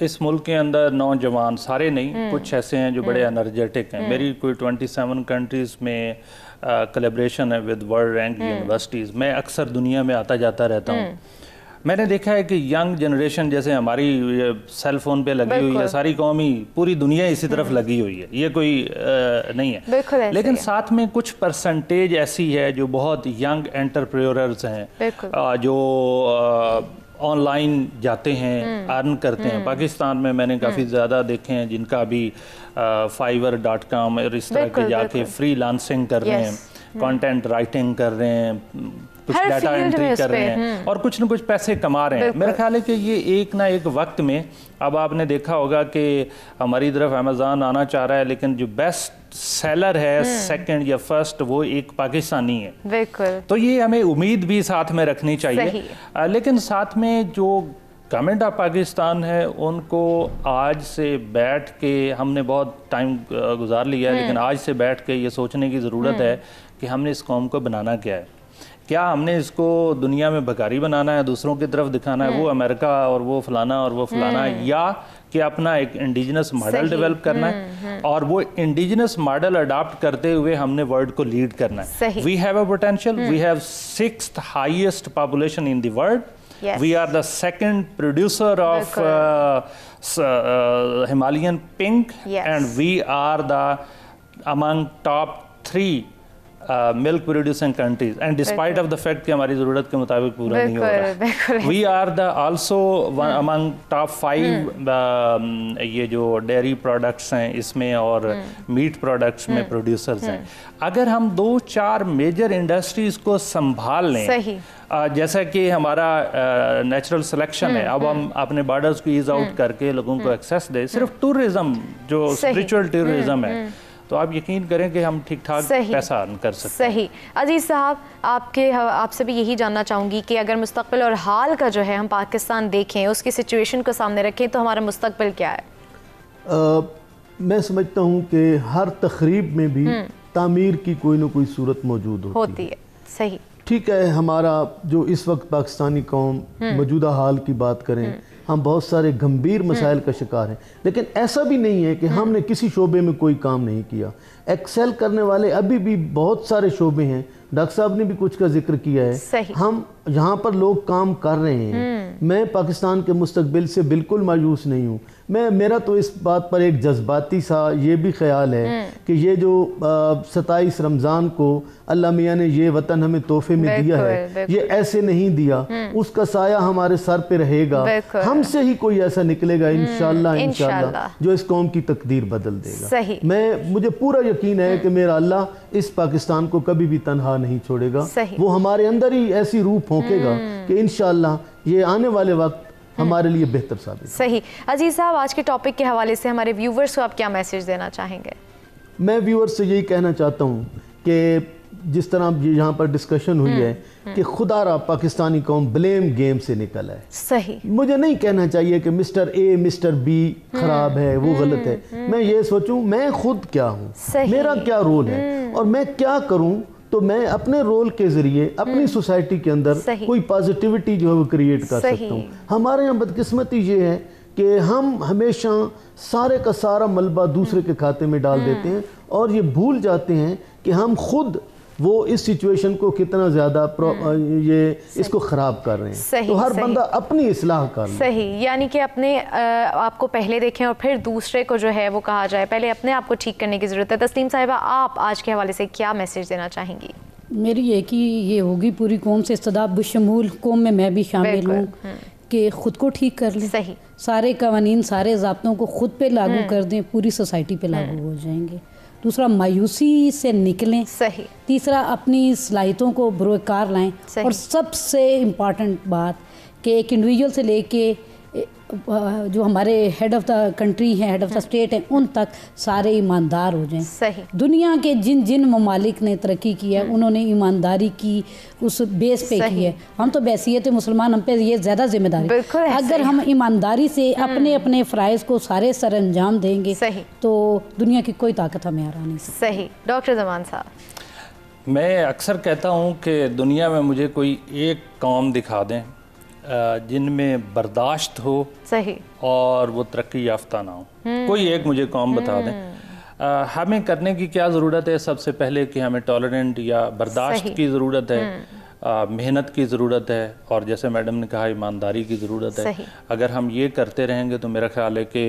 اس ملک کے اندر نوجوان سارے نہیں, کچھ ایسے ہیں جو بڑے انرجیٹک ہیں. میری کوئی 27 کنٹریز میں کلیبریشن ہے ود ورلڈ رینک یونیورسٹیز. میں اکثر دنیا میں آتا جاتا رہتا ہوں. میں نے دیکھا ہے کہ ینگ جنریشن جیسے ہماری سیل فون پہ لگی ہوئی ہے, ساری قوم ہی پوری دنیا اسی طرف لگی ہوئی ہے, یہ کوئی نہیں ہے. لیکن ساتھ میں کچھ پرسنٹیج ایسی ہے جو بہت ینگ انٹرپریورز ہیں, جو آن لائن جاتے ہیں, ارن کرتے ہیں. پاکستان میں نے کافی زیادہ دیکھے ہیں جن کا بھی fiverr.com اور اس طرح کے جا کے فری لانسنگ کر رہے ہیں, کانٹینٹ رائٹنگ کر رہے ہیں, کچھ ڈیٹا انٹری کر رہے ہیں اور کچھ نہ کچھ پیسے کما رہے ہیں. میرا خیال ہے کہ یہ ایک نہ ایک وقت میں, اب آپ نے دیکھا ہوگا کہ ہماری طرف امیزون آنا چاہ رہا ہے, لیکن جو بیسٹ سیلر ہے سیکنڈ یا فرسٹ وہ ایک پاکستانی ہے. بالکل. تو یہ ہمیں امید بھی ساتھ میں رکھنی چاہیے, لیکن ساتھ میں جو گورنمنٹ آف پاکستان ہے ان کو آج سے بیٹھ کے, ہم نے بہت ٹائم گزار لیا ہے, لیکن آج سے بیٹھ کے یہ سوچنے کی ضرورت ہے کہ ہم نے اس قوم کو بنانا کیا ہے. کیا ہم نے اس کو دنیا میں بھکاری بنانا ہے, دوسروں کی طرف دکھانا ہے وہ امریکہ اور وہ فلانا اور وہ فلانا, یا کہ اپنا ایک انڈیجنس ماڈل ڈیولپ کرنا ہے اور وہ انڈیجنس ماڈل اڈاپٹ کرتے ہوئے ہم نے ورلڈ کو لیڈ کرنا ہے. We have a potential, we have 6th highest population in the world. We are the second producer of Himalayan pink, and we are the among top 3 milk producing countries, and despite of the fact کہ ہماری ضرورت کے مطابق پورا نہیں ہو رہا. We are the also among top 5 یہ جو ڈیری پروڈکٹس ہیں اس میں اور میٹ پروڈکٹس میں پروڈیوسرز ہیں. اگر ہم 2-4 میجر انڈسٹریز کو سنبھال لیں, جیسا کہ ہمارا نیچرل سلیکشن ہے, اب ہم اپنے بارڈرز کو ایز آؤٹ کر کے لوگوں کو ایکسیس دیں, صرف ٹورزم جو اسپریچول ٹورزم ہے, تو آپ یقین کریں کہ ہم ٹھیک ٹھاک پیسہ ارن کر سکتے ہیں. صحیح. عزیز صاحب, آپ سے بھی یہی جاننا چاہوں گی کہ اگر مستقبل اور حال کا جو ہے ہم پاکستان دیکھیں, اس کی سچویشن کو سامنے رکھیں, تو ہمارا مستقبل کیا ہے؟ میں سمجھتا ہوں کہ ہر تخریب میں بھی تعمیر کی کوئی نہ کوئی صورت موجود ہوتی ہے. صحیح. ٹھیک ہے, ہمارا جو اس وقت پاکستانی قوم موجودہ حال کی بات کریں, ہم بہت سارے گمبھیر مسائل کا شکار ہیں, لیکن ایسا بھی نہیں ہے کہ ہم نے کسی شعبے میں کوئی کام نہیں کیا. ایکسل کرنے والے ابھی بھی بہت سارے شعبے ہیں, ڈاکٹر صاحب نے بھی کچھ کا ذکر کیا ہے. ہم یہاں پر لوگ کام کر رہے ہیں. میں پاکستان کے مستقبل سے بالکل مایوس نہیں ہوں. میرا تو اس بات پر ایک جذباتی سا یہ بھی خیال ہے کہ یہ جو 27 رمضان کو اللہ میاں نے یہ وطن ہمیں تحفے میں دیا ہے, یہ ایسے نہیں دیا, اس کا سایہ ہمارے سر پہ رہے گا. ہم سے ہی کوئی ایسا نکلے گا انشاءاللہ جو اس قوم کی تقدیر بدل دے گا. مجھے پورا یقین ہے کہ میرا اللہ اس پاکستان کو کبھی بھی تنہا نہیں چھوڑے گا. وہ ہمارے اندر ہی ایسی روح پھونکے گا کہ انشاءاللہ یہ آنے والے وقت ہمارے لیے بہتر ثابت. صحیح. عزیز صاحب, آج کے ٹاپک کے حوالے سے ہمارے ویورز کو آپ کیا میسیج دینا چاہیں گے؟ میں ویورز سے یہی کہنا چاہتا ہوں کہ جس طرح یہاں پر ڈسکشن ہوئی ہے کہ خدا را پاکستانی قوم بلیم گیم سے نکل ہے. صحیح. مجھے نہیں کہنا چاہیے کہ مسٹر اے مسٹر بی خراب ہے, وہ غلط ہے. میں یہ سوچوں میں خود کیا ہوں, میرا کیا رول ہے اور میں کیا کروں تو میں اپنے رول کے ذریعے اپنی سوسائٹی کے اندر کوئی پازیٹیوٹی جو ہے وہ کریٹ کر سکتا ہوں. ہمارے یہاں بدقسمتی یہ ہے کہ ہم ہمیشہ سارے کا سارا ملبہ دوسرے کے کھاتے میں ڈال دیتے ہیں اور یہ بھول جاتے ہیں کہ ہم خود وہ اس سچویشن کو کتنا زیادہ اس کو خراب کر رہے ہیں. تو ہر بندہ اپنی اصلاح کر لے. صحیح، یعنی کہ اپنے آپ کو پہلے دیکھیں اور پھر دوسرے کو جو ہے وہ کہا جائے، پہلے اپنے آپ کو ٹھیک کرنے کی ضرورت ہے. تسلیم صاحبہ، آپ آج کے حوالے سے کیا میسیج دینا چاہیں گی؟ میری ایک ہی یہ ہوگی پوری قوم سے استدعا بشمول قوم میں بھی شامل ہوں کہ خود کو ٹھیک کر لیں. صحیح. سارے قوانین سارے ضابطوں کو خود پہ لاگو کر دیں، پوری سوسائٹی پہ لاگو ہو جائیں گے. دوسرا، مایوسی سے نکلیں. صحیح. تیسرا، اپنی صلاحیتوں کو بروکار لائیں. اور سب سے امپارٹنٹ بات کہ ایک انڈیویجول سے لے کے جو ہمارے ہیڈ آف دا کنٹری ہیں، ہیڈ آف دا اسٹیٹ ہیں، ان تک سارے ایماندار ہو جائیں. صحیح. دنیا کے جن ممالک نے ترقی کی ہے انہوں نے ایمانداری کی اس بیس پہ کی ہے. ہم تو بحیثیت مسلمان ہم پہ یہ زیادہ ذمہ داری. اگر ہم ایمانداری سے اپنے اپنے فرائض کو سارے سر انجام دیں گے تو دنیا کی کوئی طاقت ہمیں ہرا نہیں سکتی. صحیح. ڈاکٹر زمان صاحب، میں اکثر کہتا ہوں کہ دنیا میں مجھے کوئی ایک قوم دکھا دیں جن میں برداشت ہو اور وہ ترقی یافتہ نہ ہو. کوئی ایک مجھے قوم بتا دیں. ہمیں کرنے کی کیا ضرورت ہے؟ سب سے پہلے کہ ہمیں ٹالرنٹ یا برداشت کی ضرورت ہے، محنت کی ضرورت ہے، اور جیسے میڈم نے کہا ایمانداری کی ضرورت ہے. اگر ہم یہ کرتے رہیں گے تو میرا خیال ہے کہ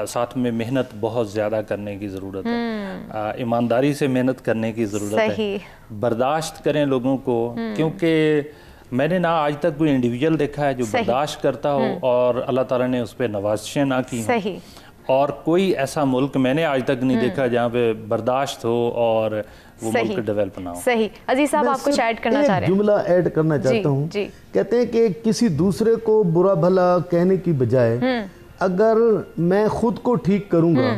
ساتھ میں محنت بہت زیادہ کرنے کی ضرورت ہے، ایمانداری سے محنت کرنے کی ضرورت ہے. برداشت کریں لوگوں کو، کیونکہ میں نے نہ آج تک کوئی انڈیویجول دیکھا ہے جو برداشت کرتا ہو اور اللہ تعالیٰ نے اس پہ نوازشیں نہ کی ہوں. اور کوئی ایسا ملک میں نے آج تک نہیں دیکھا جہاں پہ برداشت ہو اور وہ ملک ڈیولپ نہ ہو. صحیح. عزیز صاحب، آپ کچھ ایڈ کرنا چاہ رہے ہیں؟ جملہ ایڈ کرنا چاہتا ہوں. کہتے ہیں کہ کسی دوسرے کو برا بھلا کہنے کی بجائے اگر میں خود کو ٹھیک کروں گا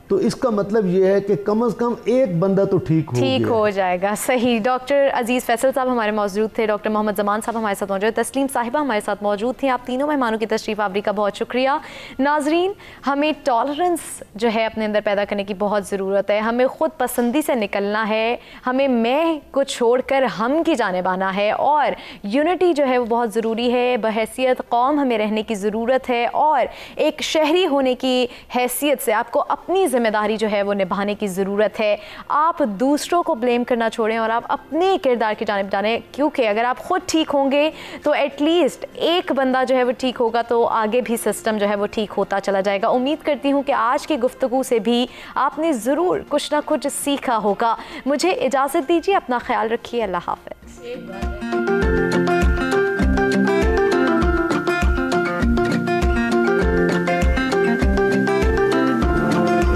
تو اس کا مطلب یہ ہے کہ کم از کم ایک بندہ تو ٹھیک ہو جائے گا. صحیح. ڈاکٹر عزیز فیصل صاحب ہمارے موجود تھے، ڈاکٹر محمد زمان صاحب ہمارے ساتھ موجود، تسلیم صاحبہ ہمارے ساتھ موجود تھیں. آپ تینوں مہمانوں کی تشریف آوری کا بہت شکریہ. ناظرین، ہمیں ٹالرنس جو ہے اپنے اندر پیدا کرنے کی بہت ضرورت ہے. ہمیں خود پسندی سے نکلنا ہے، ہمیں میں کو چھوڑ کر ہم کی جانب آنا ہے، اور یونٹی جو ہے وہ بہت ضروری ہے. بحیثیت قوم ہمیں رہنے کی ضرورت ہے، اور ایک شہری ہونے کی حیثیت سے آپ کو اپنی ذمہ داری جو ہے وہ نبھانے کی ضرورت ہے. آپ دوسروں کو بلیم کرنا چھوڑیں اور آپ اپنے کردار کی جانب جانیں، کیونکہ اگر آپ خود ٹھیک ہوں گے تو ایٹ لیسٹ ایک بندہ جو ہے وہ ٹھیک ہوگا تو آگے بھی سسٹم جو ہے وہ ٹھیک ہوتا چلا جائے گا. امید کرتی ہوں کہ آج کی گفتگو سے بھی آپ نے ضرور کچھ نہ کچھ سیکھا ہوگا. مجھے اجازت دیجیے، اپنا خیال رکھیے. اللہ حافظ.